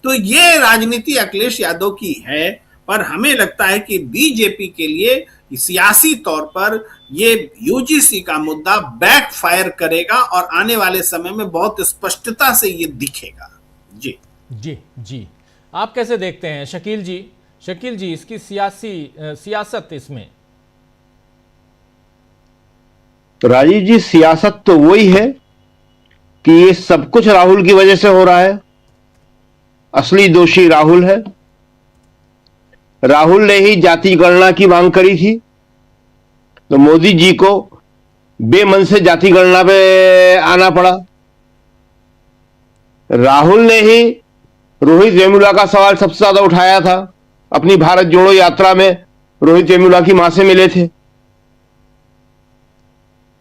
तो ये राजनीति अखिलेश यादव की है, पर हमें लगता है कि बीजेपी के लिए सियासी तौर पर ये यूजीसी का मुद्दा बैकफायर करेगा और आने वाले समय में बहुत स्पष्टता से ये दिखेगा। जी जी जी, आप कैसे देखते हैं शकील जी? शकील जी, इसकी सियासत इसमें। तो राजीव जी, सियासत तो वही है कि ये सब कुछ राहुल की वजह से हो रहा है। असली दोषी राहुल है। राहुल ने ही जाति गणना की मांग करी थी, तो मोदी जी को बेमन से जाति गणना पे आना पड़ा। राहुल ने ही रोहित वेमुला का सवाल सबसे ज्यादा उठाया था। अपनी भारत जोड़ो यात्रा में रोहित वेमुला की मां से मिले थे,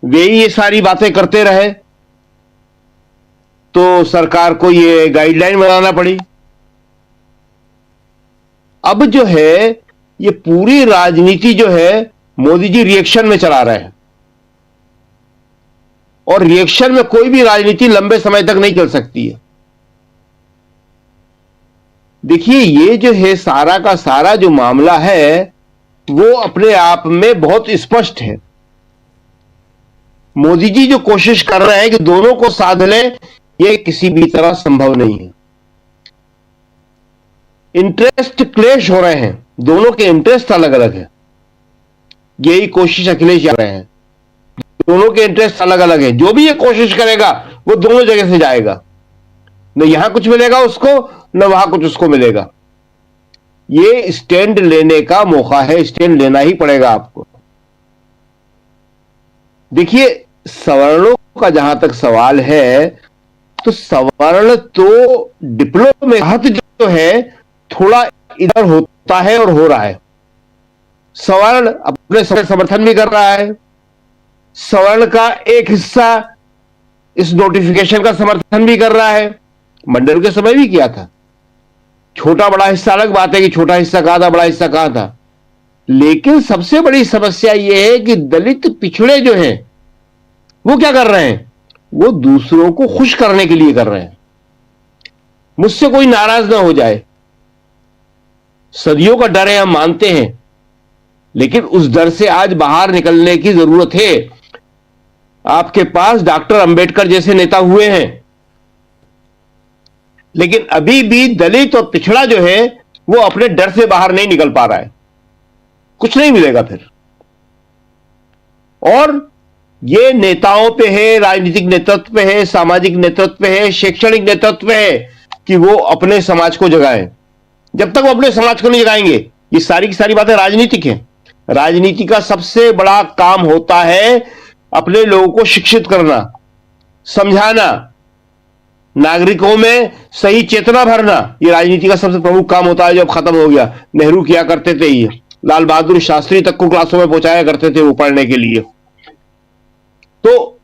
वे ही ये सारी बातें करते रहे, तो सरकार को ये गाइडलाइन बनाना पड़ी। अब जो है ये पूरी राजनीति जो है मोदी जी रिएक्शन में चला रहे हैं, और रिएक्शन में कोई भी राजनीति लंबे समय तक नहीं चल सकती है। देखिए, ये जो है सारा का सारा जो मामला है वो अपने आप में बहुत स्पष्ट है। मोदी जी जो कोशिश कर रहे हैं कि दोनों को साध लें, ये किसी भी तरह संभव नहीं है। इंटरेस्ट क्लेश हो रहे हैं, दोनों के इंटरेस्ट अलग अलग है, यही कोशिश अखिलेश कर रहे हैं। दोनों के इंटरेस्ट अलग अलग है, जो भी ये कोशिश करेगा वो दोनों जगह से जाएगा, न यहां कुछ मिलेगा उसको, न वहां कुछ उसको मिलेगा। ये स्टैंड लेने का मौका है, स्टैंड लेना ही पड़ेगा आपको। देखिए, सवर्णों का जहां तक सवाल है, तो सवर्ण तो डिप्लोमेट जो है थोड़ा इधर होता है और हो रहा है। सवर्ण अपने समर्थन भी कर रहा है, सवर्ण का एक हिस्सा इस नोटिफिकेशन का समर्थन भी कर रहा है, मंडल के समय भी किया था। छोटा बड़ा हिस्सा अलग बात है कि छोटा हिस्सा कहां था, बड़ा हिस्सा कहां था, लेकिन सबसे बड़ी समस्या यह है कि दलित पिछड़े जो हैं वो क्या कर रहे हैं, वो दूसरों को खुश करने के लिए कर रहे हैं। मुझसे कोई नाराज ना हो जाए, सदियों का डर है, हम मानते हैं, लेकिन उस डर से आज बाहर निकलने की जरूरत है। आपके पास डॉक्टर अंबेडकर जैसे नेता हुए हैं, लेकिन अभी भी दलित और पिछड़ा जो है वो अपने डर से बाहर नहीं निकल पा रहा है। कुछ नहीं मिलेगा फिर। और ये नेताओं पे है, राजनीतिक नेतृत्व पे है, सामाजिक नेतृत्व पे है, शैक्षणिक नेतृत्व पे है कि वो अपने समाज को जगाएं। जब तक वो अपने समाज को नहीं जगाएंगे, ये सारी की सारी बातें राजनीतिक हैं। राजनीति का सबसे बड़ा काम होता है अपने लोगों को शिक्षित करना, समझाना, नागरिकों में सही चेतना भरना। ये राजनीति का सबसे प्रमुख काम होता है, जो अब खत्म हो गया। नेहरू किया करते थे, ये लाल बहादुर शास्त्री तक को क्लासों में पहुंचाया करते थे वो पढ़ने के लिए। तो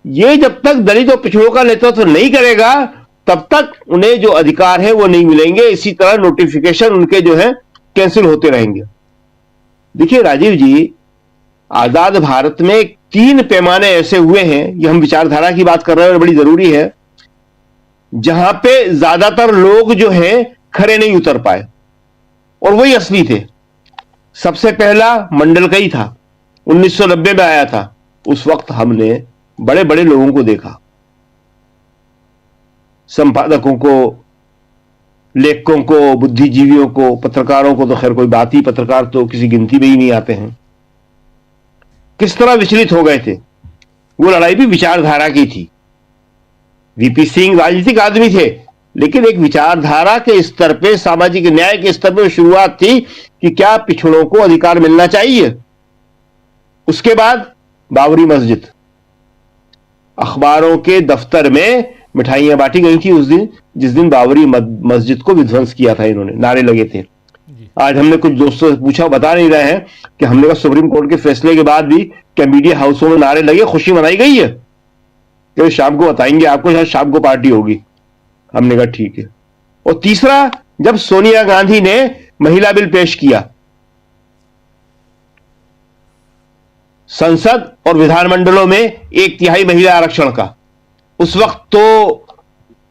ये जब तक दलित और पिछड़ों का नेतृत्व नहीं करेगा, तब तक उन्हें जो अधिकार है वो नहीं मिलेंगे। इसी तरह नोटिफिकेशन उनके जो है कैंसिल होते रहेंगे। देखिए राजीव जी, आजाद भारत में 3 पैमाने ऐसे हुए हैं, ये हम विचारधारा की बात कर रहे हैं और बड़ी जरूरी है, जहां पे ज्यादातर लोग जो है खरे नहीं उतर पाए और वही असली थे। सबसे पहला मंडल का ही था, 1990 में आया था। उस वक्त हमने बड़े बड़े लोगों को देखा, संपादकों को, लेखकों को, बुद्धिजीवियों को, पत्रकारों को तो खैर कोई बात ही, पत्रकार तो किसी गिनती में ही नहीं आते हैं, किस तरह विचलित हो गए थे। वो लड़ाई भी विचारधारा की थी। वीपी सिंह राजनीतिक आदमी थे, लेकिन एक विचारधारा के स्तर पे, सामाजिक न्याय के स्तर पे शुरुआत थी कि क्या पिछड़ों को अधिकार मिलना चाहिए। उसके बाद बाबरी मस्जिद, अखबारों के दफ्तर में मिठाइयां बांटी गई थी उस दिन, जिस दिन बाबरी मस्जिद को विध्वंस किया था इन्होंने, नारे लगे थे। आज हमने कुछ दोस्तों से पूछा, बता नहीं रहे हैं कि हमने कहा सुप्रीम कोर्ट के फैसले के बाद भी क्या मीडिया हाउसों में नारे लगे, खुशी मनाई गई है? कि शाम को बताएंगे आपको, शायद शाम को पार्टी होगी। हमने कहा ठीक है। और तीसरा, जब सोनिया गांधी ने महिला बिल पेश किया संसद और विधानमंडलों में 1/3 महिला आरक्षण का, उस वक्त तो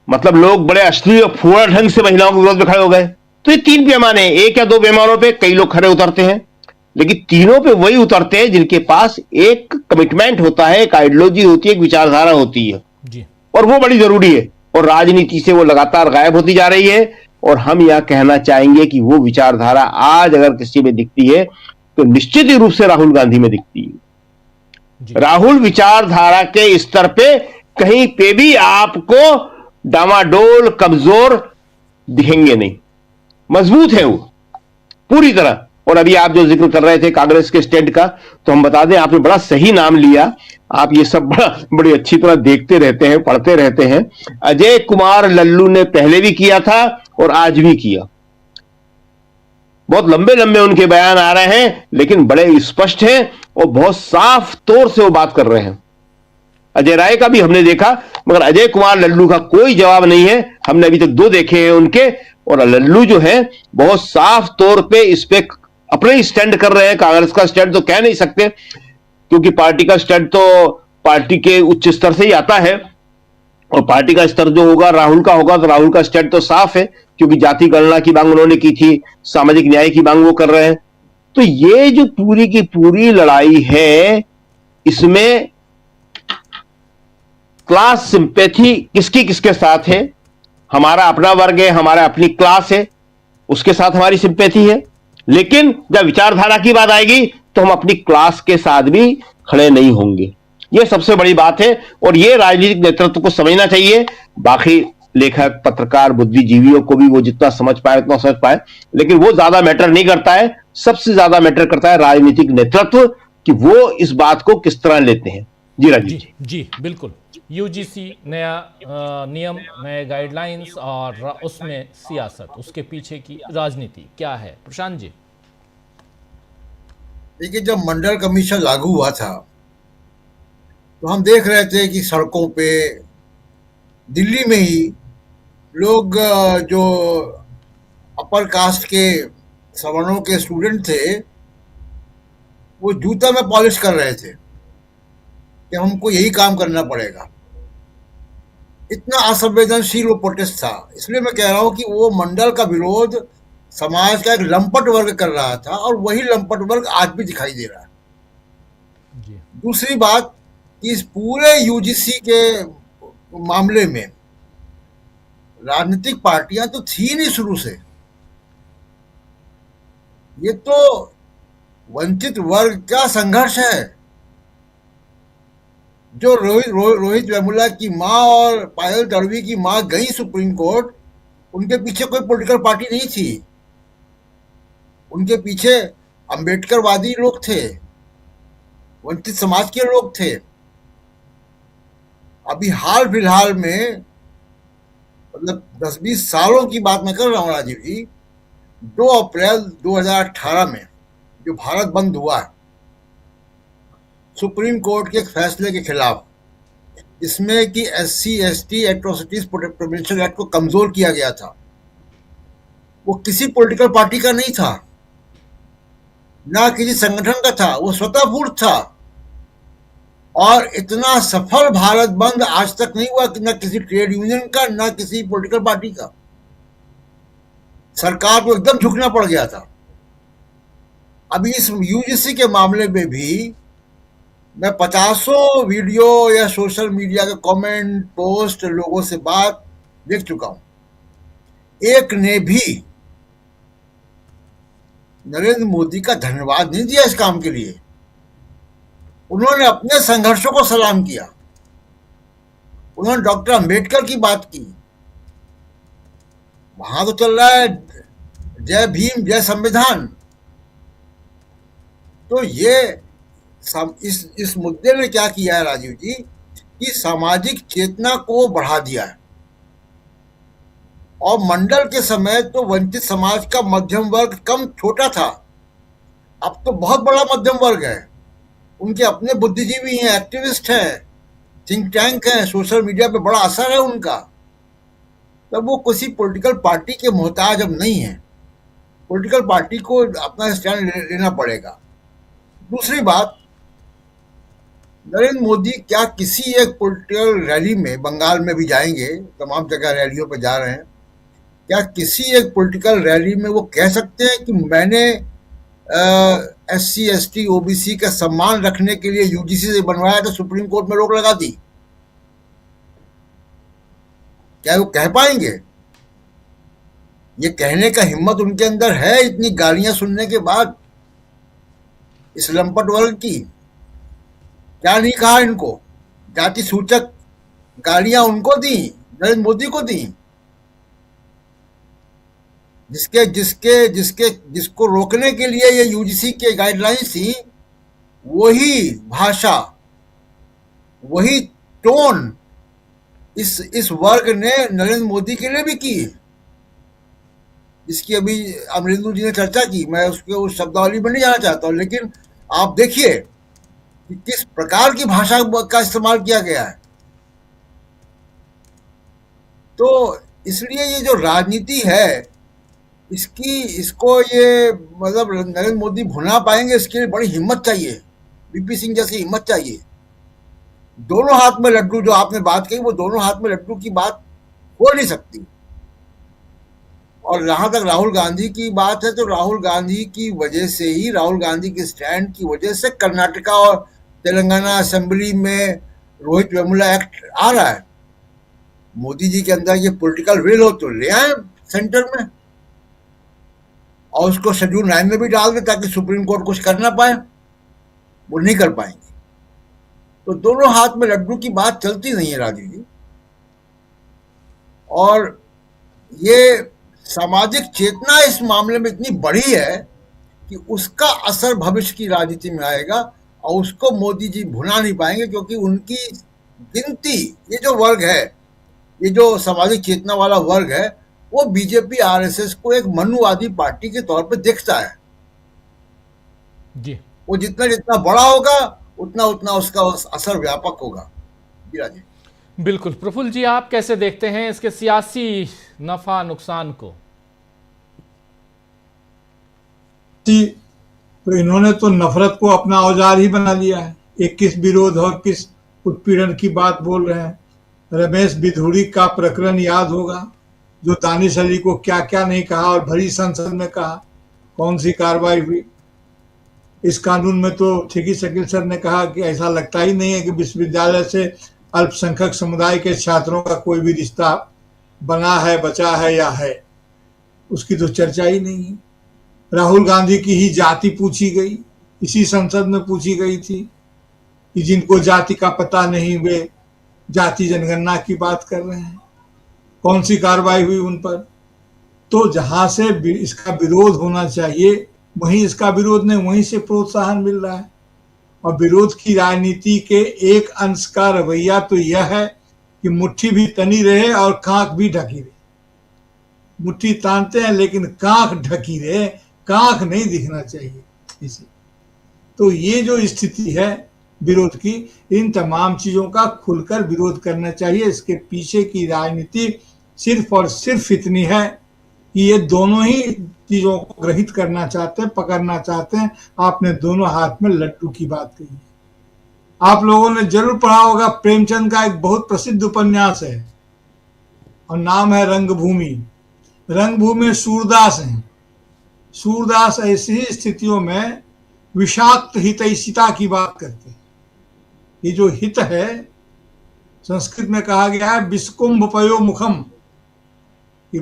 मतलब लोग बड़े अश्लील और फुआ ढंग से महिलाओं के विरोध में खड़े हो गए। तो ये 3 पैमाने, 1 या 2 पैमानों पे कई लोग खड़े उतरते हैं, लेकिन तीनों पे वही उतरते हैं जिनके पास एक कमिटमेंट होता है, एक आइडियोलॉजी होती है, एक विचारधारा होती है जी। और वो बड़ी जरूरी है। और राजनीति से वो लगातार गायब होती जा रही है। और हम यह कहना चाहेंगे कि वो विचारधारा आज अगर किसी में दिखती है तो निश्चित ही रूप से राहुल गांधी में दिखती है। राहुल विचारधारा के स्तर पे कहीं पे भी आपको डामाडोल, कमजोर दिखेंगे नहीं, मजबूत है वो पूरी तरह। और अभी आप जो जिक्र कर रहे थे कांग्रेस के स्टैंड का, तो हम बता दें, आपने बड़ा सही नाम लिया। आप ये सब बड़ी अच्छी तरह देखते रहते हैं, पढ़ते रहते हैं। अजय कुमार लल्लू ने पहले भी किया था और आज भी किया। बहुत लंबे लंबे उनके बयान आ रहे हैं, लेकिन बड़े स्पष्ट हैं और बहुत साफ तौर से वो बात कर रहे हैं। अजय राय का भी हमने देखा, मगर अजय कुमार लल्लू का कोई जवाब नहीं है। हमने अभी तक 2 देखे हैं उनके, और लल्लू जो है बहुत साफ तौर पे इस पे अपने ही स्टैंड कर रहे हैं। कांग्रेस का स्टैंड तो कह नहीं सकते, क्योंकि पार्टी का स्टैंड तो पार्टी के उच्च स्तर से ही आता है, और पार्टी का स्तर जो होगा राहुल का होगा, तो राहुल का स्टैंड तो साफ है, क्योंकि जाति गणना की मांग उन्होंने की थी, सामाजिक न्याय की मांग वो कर रहे हैं। तो ये जो पूरी की पूरी लड़ाई है, इसमें क्लास सिंपैथी किसकी किसके साथ है? हमारा अपना वर्ग है, हमारा अपनी क्लास है, उसके साथ हमारी सिंपैथी है। लेकिन जब विचारधारा की बात आएगी तो हम अपनी क्लास के साथ भी खड़े नहीं होंगे। यह सबसे बड़ी बात है, और यह राजनीतिक नेतृत्व को समझना चाहिए। बाकी लेखक, पत्रकार, बुद्धिजीवियों को भी वो जितना समझ पाए उतना समझ पाए, लेकिन वो ज्यादा मैटर नहीं करता है। सबसे ज्यादा मैटर करता है राजनीतिक नेतृत्व, कि वो इस बात को किस तरह लेते हैं। जी राजीव जी। जी बिल्कुल। यूजीसी नया नियम, नए गाइडलाइंस और उसमें सियासत, उसके पीछे की राजनीति क्या है, प्रशांत जी? देखिए, जब मंडल कमीशन लागू हुआ था तो हम देख रहे थे कि सड़कों पे दिल्ली में ही लोग जो अपर कास्ट के सवर्णों के स्टूडेंट थे, वो जूता में पॉलिश कर रहे थे कि हमको यही काम करना पड़ेगा। इतना असंवेदनशील वो प्रोटेस्ट था। इसलिए मैं कह रहा हूं कि वो मंडल का विरोध समाज का एक लंपट वर्ग कर रहा था, और वही लंपट वर्ग आज भी दिखाई दे रहा है। दूसरी बात, कि इस पूरे यूजीसी के मामले में राजनीतिक पार्टियां तो थी नहीं शुरू से। ये तो वंचित वर्ग का संघर्ष है। जो रोहित वेमुला की माँ और पायल तड़वी की माँ गई सुप्रीम कोर्ट, उनके पीछे कोई पॉलिटिकल पार्टी नहीं थी। उनके पीछे अंबेडकरवादी लोग थे, वंचित समाज के लोग थे। अभी हाल फिलहाल में, मतलब 10-20 सालों की बात मैं कर रहा हूँ राजीव जी, 2 अप्रैल 2018 में जो भारत बंद हुआ सुप्रीम कोर्ट के एक फैसले के खिलाफ, इसमें कि SC/ST एट्रोसिटीज प्रिवेंशन एक्ट को कमजोर किया गया था, वो किसी पॉलिटिकल पार्टी का नहीं था, ना किसी संगठन का था, वो स्वतःस्फूर्त था। और इतना सफल भारत बंद आज तक नहीं हुआ कि ना किसी ट्रेड यूनियन का, ना किसी पॉलिटिकल पार्टी का। सरकार को एकदम झुकना पड़ गया था। अभी इस यूजीसी के मामले में भी मैं 50 वीडियो या सोशल मीडिया के कमेंट, पोस्ट, लोगों से बात देख चुका हूं। एक ने भी नरेंद्र मोदी का धन्यवाद नहीं दिया इस काम के लिए। उन्होंने अपने संघर्षों को सलाम किया। उन्होंने डॉक्टर अंबेडकर की बात की। वहां तो चल रहा है जय भीम जय संविधान। तो ये इस मुद्दे ने क्या किया है राजीव जी, कि सामाजिक चेतना को बढ़ा दिया है। और मंडल के समय तो वंचित समाज का मध्यम वर्ग कम छोटा था, अब तो बहुत बड़ा मध्यम वर्ग है। उनके अपने बुद्धिजीवी हैं, एक्टिविस्ट हैं, थिंक टैंक हैं, सोशल मीडिया पे बड़ा असर है उनका। तब वो किसी पॉलिटिकल पार्टी के मोहताज अब नहीं है। पॉलिटिकल पार्टी को अपना स्टैंड लेना पड़ेगा। दूसरी बात, नरेंद्र मोदी क्या किसी एक पॉलिटिकल रैली में, बंगाल में भी जाएंगे, तमाम जगह रैलियों पर जा रहे हैं, क्या किसी एक पॉलिटिकल रैली में वो कह सकते हैं कि मैंने SC/ST OBC का सम्मान रखने के लिए यूजीसी से बनवाया तो सुप्रीम कोर्ट में रोक लगा दी? क्या वो कह पाएंगे? ये कहने का हिम्मत उनके अंदर है इतनी गालियां सुनने के बाद इस लंपट वर्ग की? क्या नहीं कहा इनको? जाति सूचक गालियां उनको दी, नरेंद्र मोदी को दी। जिसको रोकने के लिए ये यूजीसी के गाइडलाइंस थी, वही भाषा, वही टोन इस वर्ग ने नरेंद्र मोदी के लिए भी की, जिसकी अभी अमरिंदर जी ने चर्चा की। मैं उसके उस शब्दावली में नहीं जाना चाहता हूं, लेकिन आप देखिए कि किस प्रकार की भाषा का इस्तेमाल किया गया है। तो इसलिए ये जो राजनीति है, इसको ये मतलब नरेंद्र मोदी भुना पाएंगे, इसके लिए बड़ी हिम्मत चाहिए, VP सिंह जैसी हिम्मत चाहिए। दोनों हाथ में लड्डू, जो आपने बात कही, वो दोनों हाथ में लड्डू की बात हो नहीं सकती। और जहां तक राहुल गांधी की बात है, तो राहुल गांधी की वजह से ही, राहुल गांधी के स्टैंड की वजह से कर्नाटका और तेलंगाना असेंबली में रोहित वेमुला एक्ट आ रहा है। मोदी जी के अंदर ये पॉलिटिकल विल हो तो ले आए सेंटर में, और उसको शेड्यूल 9 में भी डाल दे ताकि सुप्रीम कोर्ट कुछ कर ना पाए। वो नहीं कर पाएंगे। तो दोनों हाथ में लड्डू की बात चलती नहीं है राजीव जी। और ये सामाजिक चेतना इस मामले में इतनी बड़ी है कि उसका असर भविष्य की राजनीति में आएगा, और उसको मोदी जी भुला नहीं पाएंगे, क्योंकि उनकी गिनती, ये जो वर्ग है, ये जो सामाजिक चेतना वाला वर्ग है, वो बीजेपी RSS को एक मनुवादी पार्टी के तौर पे देखता है जी। वो जितना जितना बड़ा होगा उतना उतना उसका असर व्यापक होगा। जी राजीव। बिल्कुल प्रफुल्ल जी, आप कैसे देखते हैं इसके सियासी नफा नुकसान को? तो इन्होंने तो नफरत को अपना औजार ही बना लिया है। एक किस विरोध और किस उत्पीड़न की बात बोल रहे हैं। रमेश बिधूड़ी का प्रकरण याद होगा, जो दानिश अली को क्या क्या नहीं कहा और भरी संसद में कहा, कौन सी कार्रवाई हुई। इस कानून में तो ठीक ही शकील सर ने कहा कि ऐसा लगता ही नहीं है कि विश्वविद्यालय से अल्पसंख्यक समुदाय के छात्रों का कोई भी रिश्ता बना है, बचा है या है, उसकी तो चर्चा ही नहीं है। राहुल गांधी की ही जाति पूछी गई, इसी संसद में पूछी गई थी कि जिनको जाति का पता नहीं वे जाति जनगणना की बात कर रहे हैं। कौन सी कार्रवाई हुई उन पर? तो जहां से इसका विरोध होना चाहिए वहीं इसका विरोध नहीं, वहीं से प्रोत्साहन मिल रहा है। और विरोध की राजनीति के एक अंश का रवैया तो यह है कि मुट्ठी भी तनी रहे और कांख भी ढकी रहे। मुट्ठी तानते हैं लेकिन कांख ढकी रहे, कांख नहीं दिखना चाहिए इसे। तो ये जो स्थिति है विरोध की, इन तमाम चीजों का खुलकर विरोध करना चाहिए। इसके पीछे की राजनीति सिर्फ और सिर्फ इतनी है कि ये दोनों ही चीजों को ग्रहित करना चाहते हैं, पकड़ना चाहते हैं। आपने दोनों हाथ में लड्डू की बात कही है। आप लोगों ने जरूर पढ़ा होगा, प्रेमचंद का एक बहुत प्रसिद्ध उपन्यास है और नाम है रंगभूमि। रंगभूमि में सूरदास हैं। सूरदास ऐसी ही स्थितियों में विषाक्त हितैषिता की बात करते हैं। ये जो हित है, संस्कृत में कहा गया है विस्कुंभ पयो मुखम, कि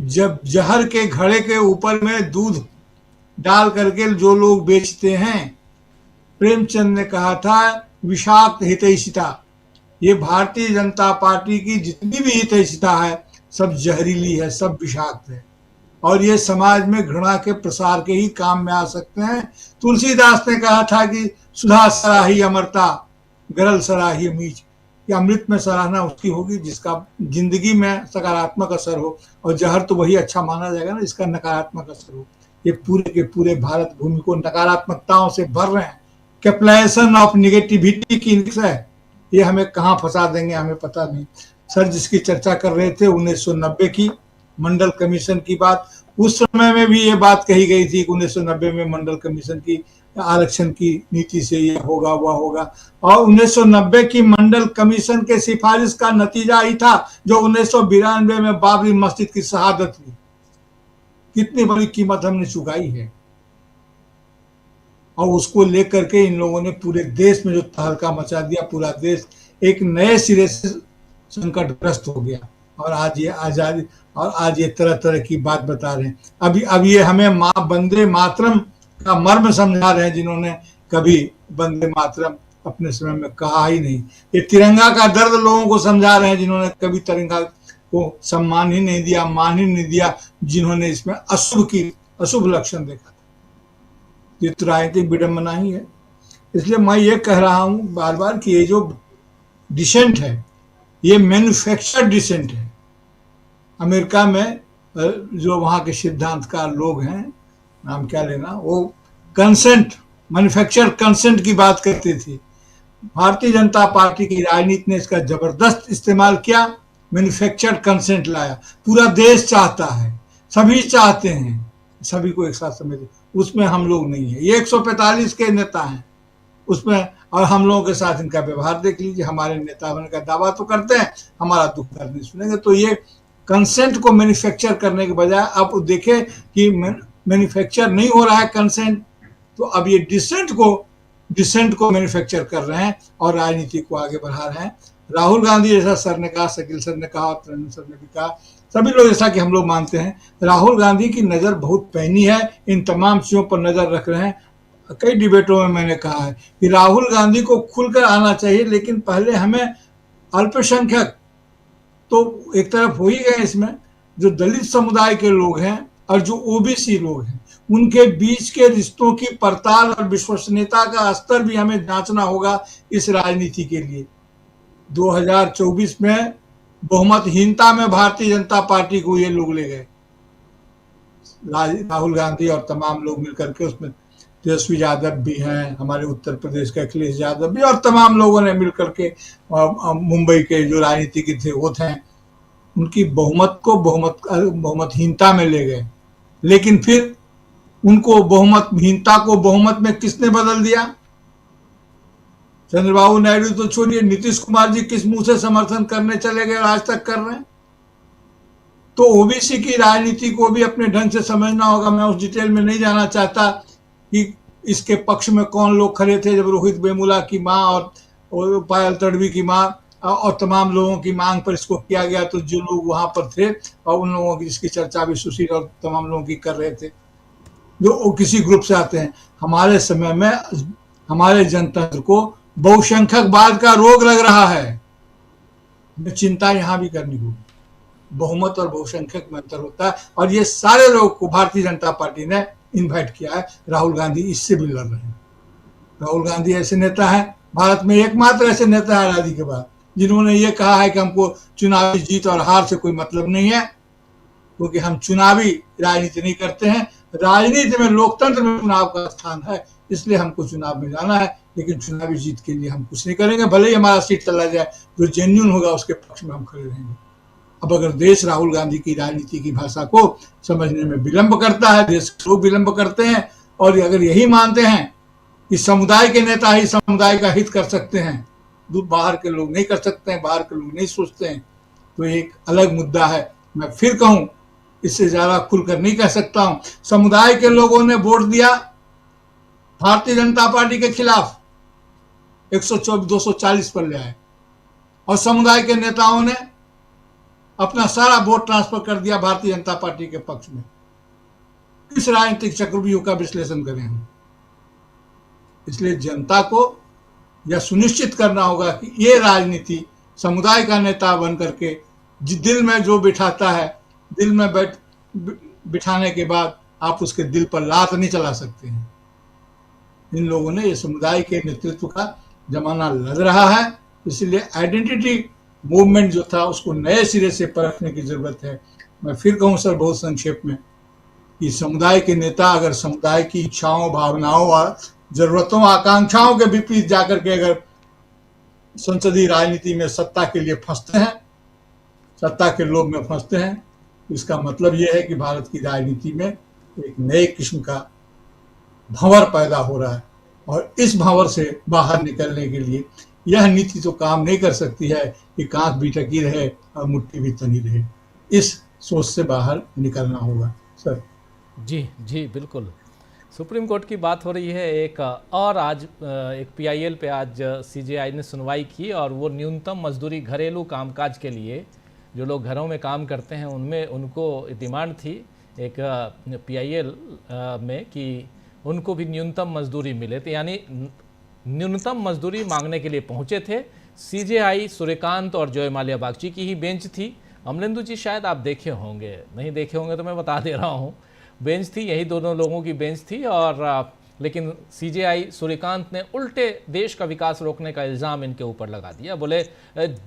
जब जहर के घड़े के ऊपर में दूध डाल करके जो लोग बेचते हैं, प्रेमचंद ने कहा था विषाक्त हितैषिता। ये भारतीय जनता पार्टी की जितनी भी हितैषिता है सब जहरीली है, सब विषाक्त है और ये समाज में घृणा के प्रसार के ही काम में आ सकते हैं। तुलसीदास ने कहा था कि सुधा सराही अमरता, गरल सराही मीच, कि अमृत में सराहना उसकी होगी जिसका जिंदगी में सकारात्मक असर हो, और जहर तो वही अच्छा माना जाएगा ना इसका नकारात्मक असर हो। ये पूरे के पूरे भारत भूमि को नकारात्मकताओं से भर रहे हैं। कैप्लाइजेशन ऑफ निगेटिविटी की है, ये हमें कहाँ फंसा देंगे हमें पता नहीं। सर जिसकी चर्चा कर रहे थे 1990 की मंडल कमीशन की बात, उस समय में भी ये बात कही गई थी कि 1990 में मंडल कमीशन की आरक्षण की नीति से ये होगा वह होगा, और 1990 की मंडल कमीशन के सिफारिश का नतीजा ही था जो 1992 में बाबरी मस्जिद की शहादत हुई। कितनी बड़ी कीमत हमने चुकाई है, और उसको लेकर के इन लोगों ने पूरे देश में जो तहलका मचा दिया, पूरा देश एक नए सिरे से संकटग्रस्त हो गया। और आज ये आजादी और आज ये तरह तरह की बात बता रहे हैं। अब ये हमें माँ वंदे मातरम का मर्म समझा रहे हैं जिन्होंने कभी वंदे मातरम अपने समय में कहा ही नहीं। ये तिरंगा का दर्द लोगों को समझा रहे हैं जिन्होंने कभी तिरंगा को सम्मान ही नहीं दिया, मान ही नहीं दिया, जिन्होंने इसमें अशुभ लक्षण देखा था। ये तो राजनीतिक विडंबना ही है। इसलिए मैं ये कह रहा हूं बार बार कि ये जो डिसेंट है ये मैन्युफैक्चर्ड डिसेंट है। अमेरिका में जो वहाँ के सिद्धांतकार लोग हैं, नाम क्या लेना, वो कंसेंट, मैन्युफैक्चर कंसेंट की बात करते थे। भारतीय जनता पार्टी की राजनीति ने इसका जबरदस्त इस्तेमाल किया, मैन्युफैक्चर्ड कंसेंट लाया। पूरा देश चाहता है, सभी चाहते हैं, सभी को एक साथ समझे, उसमें हम लोग नहीं है। ये 145 के नेता हैं उसमें, और हम लोगों के साथ इनका व्यवहार देख लीजिए। हमारे नेता बनने का दावा तो करते हैं, हमारा दुख दर्द नहीं सुनेंगे। तो ये कंसेंट को मैन्युफैक्चर करने के बजाय अब देखें कि मैन्युफैक्चर नहीं हो रहा है कंसेंट, तो अब ये डिसेंट को मैन्युफैक्चर कर रहे हैं और राजनीति को आगे बढ़ा रहे हैं। राहुल गांधी जैसा सर ने कहा, शकील सर ने कहा, और तरन्नुम सर ने भी कहा, सभी लोग जैसा कि हम लोग मानते हैं, राहुल गांधी की नज़र बहुत पैनी है, इन तमाम चीज़ों पर नज़र रख रहे हैं। कई डिबेटों में मैंने कहा है कि राहुल गांधी को खुलकर आना चाहिए, लेकिन पहले हमें अल्पसंख्यक तो एक तरफ हो ही गए, इसमें जो दलित समुदाय के लोग हैं और जो ओबीसी लोग हैं, उनके बीच के रिश्तों की पड़ताल और विश्वसनीयता का स्तर भी हमें जांचना होगा इस राजनीति के लिए। 2024 में बहुमतहीनता में भारतीय जनता पार्टी को ये लोग ले गए, राहुल गांधी और तमाम लोग मिलकर के। उसमें तेजस्वी यादव भी हैं, हमारे उत्तर प्रदेश का अखिलेश यादव भी, और तमाम लोगों ने मिलकर के मुंबई के जो राजनीतिज्ञ थे वो थे, उनकी बहुमतहीनता में ले गए। लेकिन फिर उनको बहुमतहीनता को बहुमत में किसने बदल दिया? चंद्रबाबू नायडू तो छोड़िए, नीतीश कुमार जी किस मुंह से समर्थन करने चले गए, आज तक कर रहे हैं। तो ओबीसी की राजनीति को भी अपने ढंग से समझना होगा। मैं उस डिटेल में नहीं जाना चाहता कि इसके पक्ष में कौन लोग खड़े थे जब रोहित वेमुला की मां और पायल तड़वी की मां और तमाम लोगों की मांग पर इसको किया गया, तो जो लोग वहां पर थे और उन लोगों की इसकी चर्चा भी सुशील और तमाम लोगों की कर रहे थे जो किसी ग्रुप से आते हैं। हमारे समय में हमारे जनतंत्र को बहुसंख्यकवाद का रोग लग रहा है। चिंता यहां भी करनी होगी। बहुमत और बहुसंख्यक में अंतर होता है, और ये सारे लोग को भारतीय जनता पार्टी ने इनवाइट किया है। राहुल गांधी इससे भी लड़ रहे हैं। राहुल गांधी ऐसे नेता हैं, भारत में एकमात्र ऐसे नेता है आजादी के बाद, जिन्होंने ये कहा है कि हमको चुनावी जीत और हार से कोई मतलब नहीं है, क्योंकि हम चुनावी राजनीति नहीं करते हैं। राजनीति में, लोकतंत्र में चुनाव का स्थान है, इसलिए हमको चुनाव में जाना है, लेकिन चुनावी जीत के लिए हम कुछ नहीं करेंगे। भले ही हमारा सीट चला जाए, जो जेन्युइन होगा उसके पक्ष में हम खड़े रहेंगे। अब अगर देश राहुल गांधी की राजनीति की भाषा को समझने में विलंब करता है, देश को विलंब करते हैं, और अगर यही मानते हैं कि समुदाय के नेता ही समुदाय का हित कर सकते हैं, बाहर के लोग नहीं कर सकते हैं, बाहर के लोग नहीं सोचते हैं, तो एक अलग मुद्दा है। मैं फिर कहूं, इससे ज्यादा खुलकर नहीं कह सकता हूं। समुदाय के लोगों ने वोट दिया भारतीय जनता पार्टी के खिलाफ, 124-240 पर ले आए, और समुदाय के नेताओं ने अपना सारा वोट ट्रांसफर कर दिया भारतीय जनता पार्टी के पक्ष में। किस राजनीतिक चक्रव्यूह का विश्लेषण करें हम? इसलिए जनता को यह सुनिश्चित करना होगा कि ये राजनीति समुदाय का नेता बन करके दिल में जो बिठाता है, दिल में बिठाने के बाद आप उसके दिल पर लात नहीं चला सकते हैं। इन लोगों ने ये समुदाय के नेतृत्व का जमाना लग रहा है, इसलिए आइडेंटिटी मूवमेंट जो था उसको नए सिरे से परखने की जरूरत है। मैं फिर कहूं सर, बहुत संक्षेप में, कि समुदाय के नेता अगर समुदाय की इच्छाओं, भावनाओं और जरूरतों, आकांक्षाओं के विपरीत जाकर के अगर संसदीय राजनीति में सत्ता के लिए फंसते हैं, सत्ता के लोभ में फंसते हैं, तो इसका मतलब यह है कि भारत की राजनीति में एक नए किस्म का भंवर पैदा हो रहा है, और इस भंवर से बाहर निकलने के लिए यह नीति तो काम नहीं कर सकती है कि कांख भी टकी रहे और मुट्ठी भी तनी रहे। इस सोच से बाहर निकलना होगा सर। जी बिल्कुल। सुप्रीम कोर्ट की बात हो रही है एक और, आज एक पीआईएल पे आज सीजेआई ने सुनवाई की, और वो न्यूनतम मजदूरी घरेलू कामकाज के लिए जो लोग घरों में काम करते हैं उनमें उनको डिमांड थी एक पीआईएल में कि उनको भी न्यूनतम मजदूरी मिले, तो यानी न्यूनतम मजदूरी मांगने के लिए पहुंचे थे। सीजेआई सूर्यकांत और जय माल्या बागची की ही बेंच थी। अमलेंदु जी शायद आप देखे होंगे, नहीं देखे होंगे तो मैं बता दे रहा हूं, बेंच थी, यही दोनों लोगों की बेंच थी। और लेकिन सीजेआई सूर्यकांत ने उल्टे देश का विकास रोकने का इल्ज़ाम इनके ऊपर लगा दिया। बोले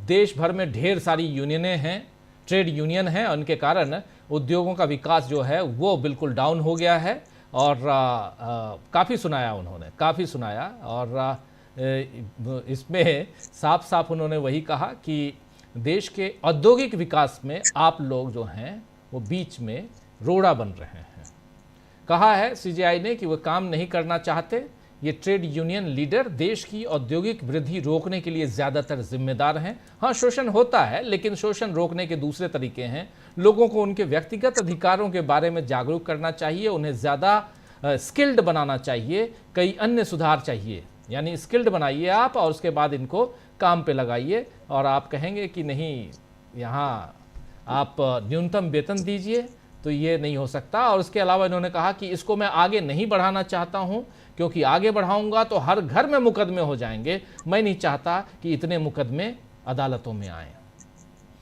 देश भर में ढेर सारी यूनियनें हैं, ट्रेड यूनियन हैं, उनके कारण उद्योगों का विकास जो है वो बिल्कुल डाउन हो गया है। और काफ़ी सुनाया उन्होंने, काफ़ी सुनाया, और इसमें साफ साफ उन्होंने वही कहा कि देश के औद्योगिक विकास में आप लोग जो हैं वो बीच में रोड़ा बन रहे हैं। कहा है सीजेआई ने कि वो काम नहीं करना चाहते। ये ट्रेड यूनियन लीडर देश की औद्योगिक वृद्धि रोकने के लिए ज़्यादातर जिम्मेदार हैं। हाँ, शोषण होता है, लेकिन शोषण रोकने के दूसरे तरीके हैं। लोगों को उनके व्यक्तिगत अधिकारों के बारे में जागरूक करना चाहिए, उन्हें ज़्यादा स्किल्ड बनाना चाहिए, कई अन्य सुधार चाहिए। यानी स्किल्ड बनाइए आप और उसके बाद इनको काम पे लगाइए। और आप कहेंगे कि नहीं, यहाँ आप न्यूनतम वेतन दीजिए, तो ये नहीं हो सकता। और उसके अलावा इन्होंने कहा कि इसको मैं आगे नहीं बढ़ाना चाहता हूँ, क्योंकि आगे बढ़ाऊंगा तो हर घर में मुकदमे हो जाएंगे। मैं नहीं चाहता कि इतने मुकदमे अदालतों में आए।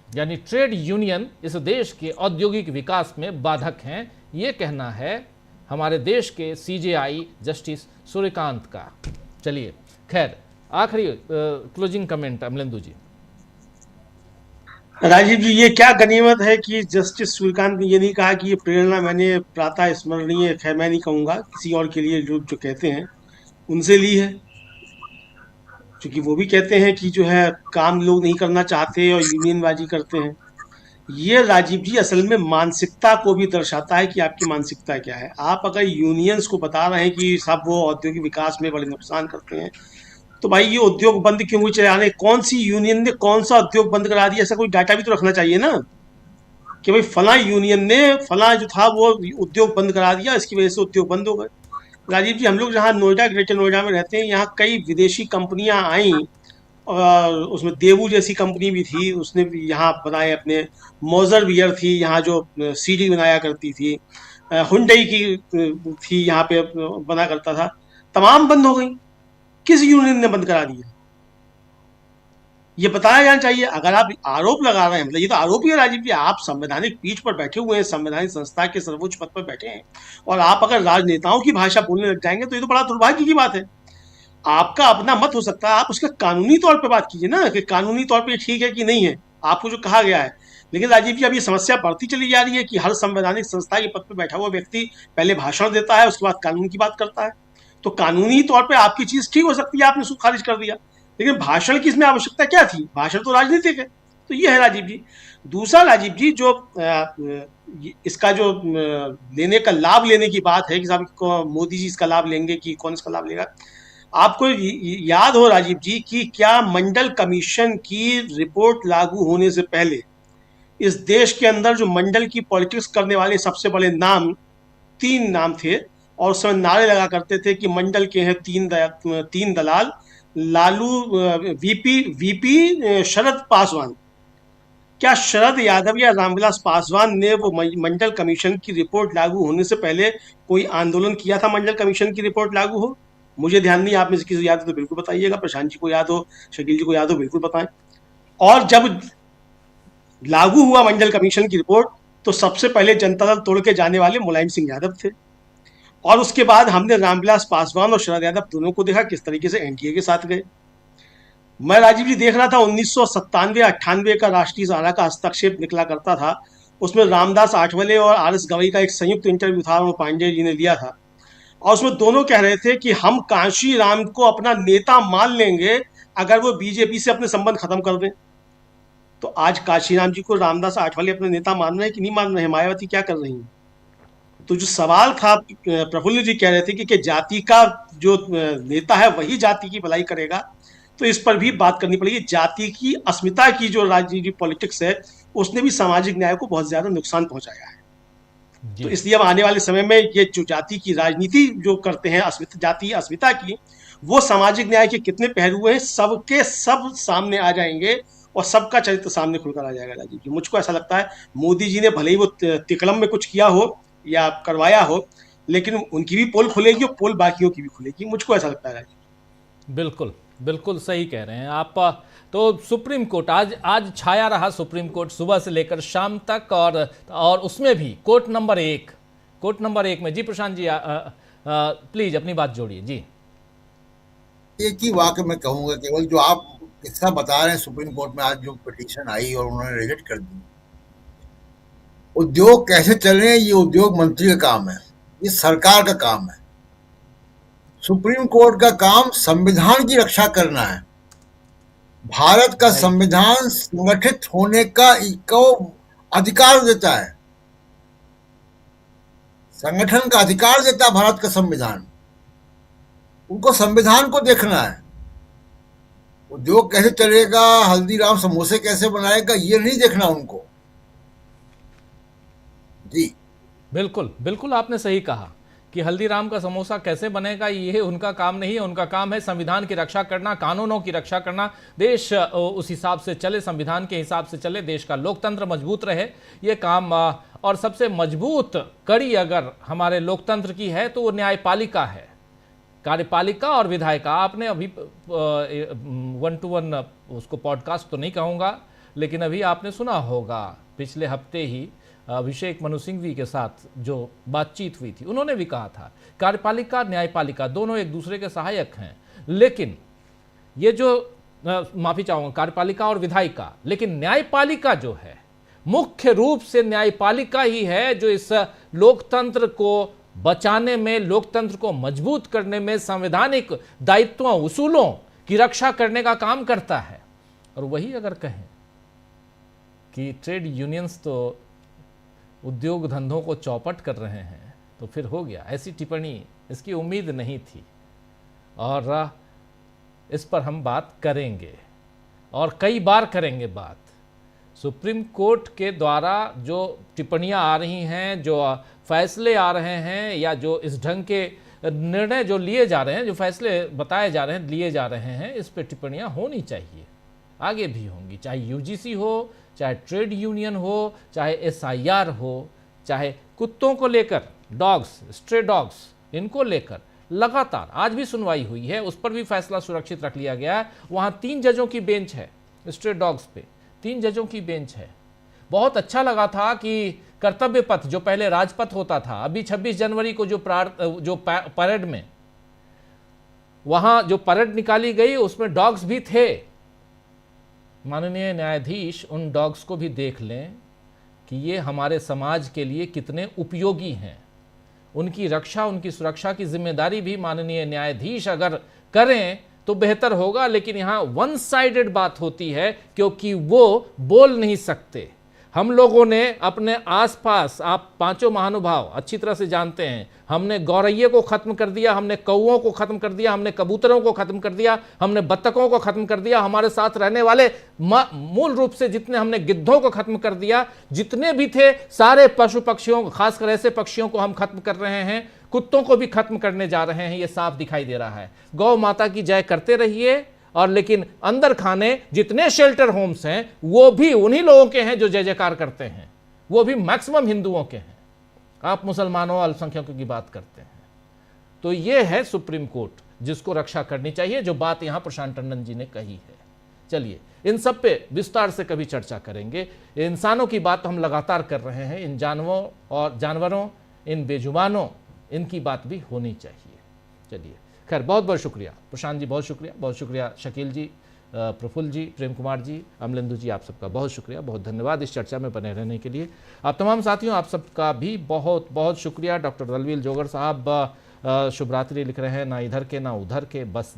यानी ट्रेड यूनियन इस देश के औद्योगिक विकास में बाधक हैं, ये कहना है हमारे देश के सीजेआई जस्टिस सूर्यकांत का। चलिए, खैर आखिरी क्लोजिंग कमेंट अमलेंदु जी। राजीव जी, ये क्या गनीमत है कि जस्टिस सूर्यकांत ने ये नहीं कहा कि ये प्रेरणा मैंने प्रातः स्मरणीय, खैर मैं नहीं कहूँगा, किसी और के लिए जो कहते हैं उनसे ली है, क्योंकि वो भी कहते हैं कि जो है काम लोग नहीं करना चाहते और यूनियनबाजी करते हैं। ये राजीव जी असल में मानसिकता को भी दर्शाता है कि आपकी मानसिकता क्या है। आप अगर यूनियंस को बता रहे हैं कि सब वो औद्योगिक विकास में बड़े नुकसान करते हैं, तो भाई ये उद्योग बंद क्यों हुई चलाने? कौन सी यूनियन ने कौन सा उद्योग बंद करा दिया? ऐसा कोई डाटा भी तो रखना चाहिए ना, कि भाई फला यूनियन ने फला जो था वो उद्योग बंद करा दिया, इसकी वजह से उद्योग बंद हो गए। राजीव जी, हम लोग जहाँ नोएडा, ग्रेटर नोएडा में रहते हैं, यहाँ कई विदेशी कंपनियां आई और उसमें देवू जैसी कंपनी भी थी, उसने भी यहाँ बनाए अपने। मोजर बियर थी यहाँ जो सीडी बनाया करती थी। हुंडई की थी यहाँ पे बना करता था। तमाम बंद हो गई। किस यूनियन ने बंद करा दिया? ये बताया जाना चाहिए। अगर आप आरोप लगा रहे हैं, मतलब ये तो आरोप ही है राजीव जी। आप संवैधानिक पीठ पर बैठे हुए हैं, संवैधानिक संस्था के सर्वोच्च पद पर बैठे हैं, और आप अगर राजनेताओं की भाषा बोलने लग जाएंगे तो ये तो बड़ा दुर्भाग्य की बात है। आपका अपना मत हो सकता है, आप उसके कानूनी तौर पे बात कीजिए ना, कि कानूनी तौर पे ठीक है कि नहीं है, आपको जो कहा गया है। लेकिन राजीव जी, अब ये समस्या बढ़ती चली जा रही है कि हर संवैधानिक संस्था के पद पर बैठा हुआ व्यक्ति पहले भाषण देता है, उसके बाद कानून की बात करता है। तो कानूनी तौर पे आपकी चीज ठीक हो सकती है, आपने उसको खारिज कर दिया, लेकिन भाषण की इसमें आवश्यकता क्या थी? भाषण तो राजनीतिक है। तो ये है राजीव जी। दूसरा राजीव जी, जो इसका जो लेने का लाभ लेने की बात है कि साहब मोदी जी इसका लाभ लेंगे कि कौन इसका लाभ लेगा, आपको याद हो राजीव जी कि क्या मंडल कमीशन की रिपोर्ट लागू होने से पहले इस देश के अंदर जो मंडल की पॉलिटिक्स करने वाले सबसे बड़े नाम, 3 नाम थे, और उस समय नारे लगा करते थे कि मंडल के हैं 3 दलाल, लालू, वीपी शरद पासवान। क्या शरद यादव या रामविलास पासवान ने वो मंडल कमीशन की रिपोर्ट लागू होने से पहले कोई आंदोलन किया था मंडल कमीशन की रिपोर्ट लागू हो? मुझे ध्यान नहीं, आप में से किसी को याद हो तो बिल्कुल बताइएगा। प्रशांत जी को याद हो, शकील जी को याद हो, बिल्कुल बताएं। और जब लागू हुआ मंडल कमीशन की रिपोर्ट, तो सबसे पहले जनता दल तोड़ के जाने वाले मुलायम सिंह यादव थे, और उसके बाद हमने रामविलास पासवान और शरद यादव दोनों को देखा किस तरीके से एनडीए के साथ गए। मैं राजीव जी देख रहा था 1997-98 का राष्ट्रीय सहारा का हस्तक्षेप निकला करता था, उसमें रामदास आठवले और आरएस गवई का एक संयुक्त इंटरव्यू था, और पांडे जी ने लिया था, और उसमें दोनों कह रहे थे कि हम कांशी राम को अपना नेता मान लेंगे अगर वो बीजेपी से अपने संबंध खत्म कर दें। तो आज काशीराम जी को रामदास आठवले अपने नेता मान रहे हैं कि नहीं मान रहे हैं? मायावती क्या कर रही हैं? तो जो सवाल था, प्रफुल्ल जी कह रहे थे कि जाति का जो नेता है वही जाति की भलाई करेगा, तो इस पर भी बात करनी पड़ेगी। जाति की अस्मिता की जो राजनीति पॉलिटिक्स है, उसने भी सामाजिक न्याय को बहुत ज्यादा नुकसान पहुंचाया है। तो इसलिए अब आने वाले समय में ये जो जाति की राजनीति जो करते हैं, जाति अस्मिता की, वो सामाजिक न्याय के कितने पहलू हैं सबके सब सामने आ जाएंगे, और सबका चरित्र सामने खुलकर आ जाएगा राजीव जी। मुझको ऐसा लगता है मोदी जी ने भले ही वो तिकड़म में कुछ किया हो या करवाया हो, लेकिन उनकी भी पोल खुलेगी और पोल बाकियों की भी खुलेगी, मुझको ऐसा लगता है राजीव। बिल्कुल बिल्कुल सही कह रहे हैं आप। तो सुप्रीम कोर्ट आज छाया रहा, सुप्रीम कोर्ट सुबह से लेकर शाम तक, और उसमें भी कोर्ट नंबर 1 में। जी प्रशांत जी, प्लीज अपनी बात जोड़िए जी। एक ही वाक्य मैं कहूंगा, केवल जो आप किस्सा बता रहे हैं, सुप्रीम कोर्ट में आज जो पिटीशन आई और उन्होंने रिजेक्ट कर दी, उद्योग कैसे चल रहे हैं ये उद्योग मंत्री का काम है, ये सरकार का काम है। सुप्रीम कोर्ट का काम संविधान की रक्षा करना है। भारत का संविधान संगठित होने का अधिकार देता है, संगठन का अधिकार देता है भारत का संविधान। उनको संविधान को देखना है। उद्योग कैसे चलेगा, हल्दीराम समोसे कैसे बनाएगा, ये नहीं देखना उनको। जी बिल्कुल बिल्कुल, आपने सही कहा कि हल्दीराम का समोसा कैसे बनेगा ये उनका काम नहीं है। उनका काम है संविधान की रक्षा करना, कानूनों की रक्षा करना, देश उस हिसाब से चले, संविधान के हिसाब से चले, देश का लोकतंत्र मजबूत रहे, ये काम। और सबसे मजबूत कड़ी अगर हमारे लोकतंत्र की है तो वो न्यायपालिका है, कार्यपालिका और विधायिका। आपने अभी 1-to-1 उसको पॉडकास्ट तो नहीं कहूँगा, लेकिन अभी आपने सुना होगा पिछले हफ्ते ही अभिषेक मनु सिंघवी के साथ जो बातचीत हुई थी, उन्होंने भी कहा था कार्यपालिका न्यायपालिका दोनों एक दूसरे के सहायक हैं, लेकिन ये जो माफी चाहूंगा, कार्यपालिका और विधायिका, लेकिन न्यायपालिका जो है मुख्य रूप से न्यायपालिका ही है जो इस लोकतंत्र को बचाने में, लोकतंत्र को मजबूत करने में, संवैधानिक दायित्वों उसूलों की रक्षा करने का काम करता है। और वही अगर कहें कि ट्रेड यूनियंस तो उद्योग धंधों को चौपट कर रहे हैं, तो फिर हो गया। ऐसी टिप्पणी, इसकी उम्मीद नहीं थी, और इस पर हम बात करेंगे और कई बार करेंगे बात। सुप्रीम कोर्ट के द्वारा जो टिप्पणियां आ रही हैं, जो फैसले आ रहे हैं, या जो इस ढंग के निर्णय जो लिए जा रहे हैं, जो फैसले बताए जा रहे हैं, लिए जा रहे हैं, इस पर टिप्पणियां होनी चाहिए, आगे भी होंगी, चाहे यूजीसी हो, चाहे ट्रेड यूनियन हो, चाहे एसआईआर हो, चाहे कुत्तों को लेकर, डॉग्स, स्ट्रे डॉग्स, इनको लेकर लगातार आज भी सुनवाई हुई है, उस पर भी फैसला सुरक्षित रख लिया गया है। वहां 3 जजों की बेंच है, स्ट्रे डॉग्स पे 3 जजों की बेंच है। बहुत अच्छा लगा था कि कर्तव्य पथ जो पहले राजपथ होता था, अभी 26 जनवरी को जो परेड में वहां जो परेड निकाली गई उसमें डॉग्स भी थे। माननीय न्यायाधीश उन डॉग्स को भी देख लें कि ये हमारे समाज के लिए कितने उपयोगी हैं। उनकी रक्षा, उनकी सुरक्षा की जिम्मेदारी भी माननीय न्यायाधीश अगर करें तो बेहतर होगा, लेकिन यहां वन साइडेड बात होती है क्योंकि वो बोल नहीं सकते। हम लोगों ने अपने आसपास, आप पांचों महानुभाव अच्छी तरह से जानते हैं, हमने गौरैये को खत्म कर दिया, हमने कौओं को खत्म कर दिया, हमने कबूतरों को खत्म कर दिया, हमने बत्तखों को खत्म कर दिया, हमारे साथ रहने वाले मूल रूप से जितने, हमने गिद्धों को खत्म कर दिया, जितने भी थे सारे पशु पक्षियों, खासकर ऐसे पक्षियों को हम खत्म कर रहे हैं, कुत्तों को भी खत्म करने जा रहे हैं, ये साफ दिखाई दे रहा है। गौ माता की जय करते रहिए, और लेकिन अंदर खाने जितने शेल्टर होम्स हैं वो भी उन्हीं लोगों के हैं जो जय जयकार करते हैं, वो भी मैक्सिमम हिंदुओं के हैं। आप मुसलमानों, अल्पसंख्यकों की बात करते हैं। तो ये है सुप्रीम कोर्ट जिसको रक्षा करनी चाहिए, जो बात यहां प्रशांत टंडन जी ने कही है। चलिए इन सब पे विस्तार से कभी चर्चा करेंगे। इंसानों की बात हम लगातार कर रहे हैं, इन जानवरों, इन बेजुबानों, इनकी बात भी होनी चाहिए। चलिए खैर, बहुत बहुत शुक्रिया प्रशांत जी, बहुत शुक्रिया शकील जी, प्रफुल्ल जी, प्रेम कुमार जी, अमलेंदु जी, आप सबका बहुत शुक्रिया, बहुत धन्यवाद इस चर्चा में बने रहने के लिए। आप तमाम साथियों, आप सबका भी बहुत बहुत शुक्रिया। डॉक्टर दलवीर जोगर साहब शुभ रात्रि लिख रहे हैं, ना इधर के ना उधर के, बस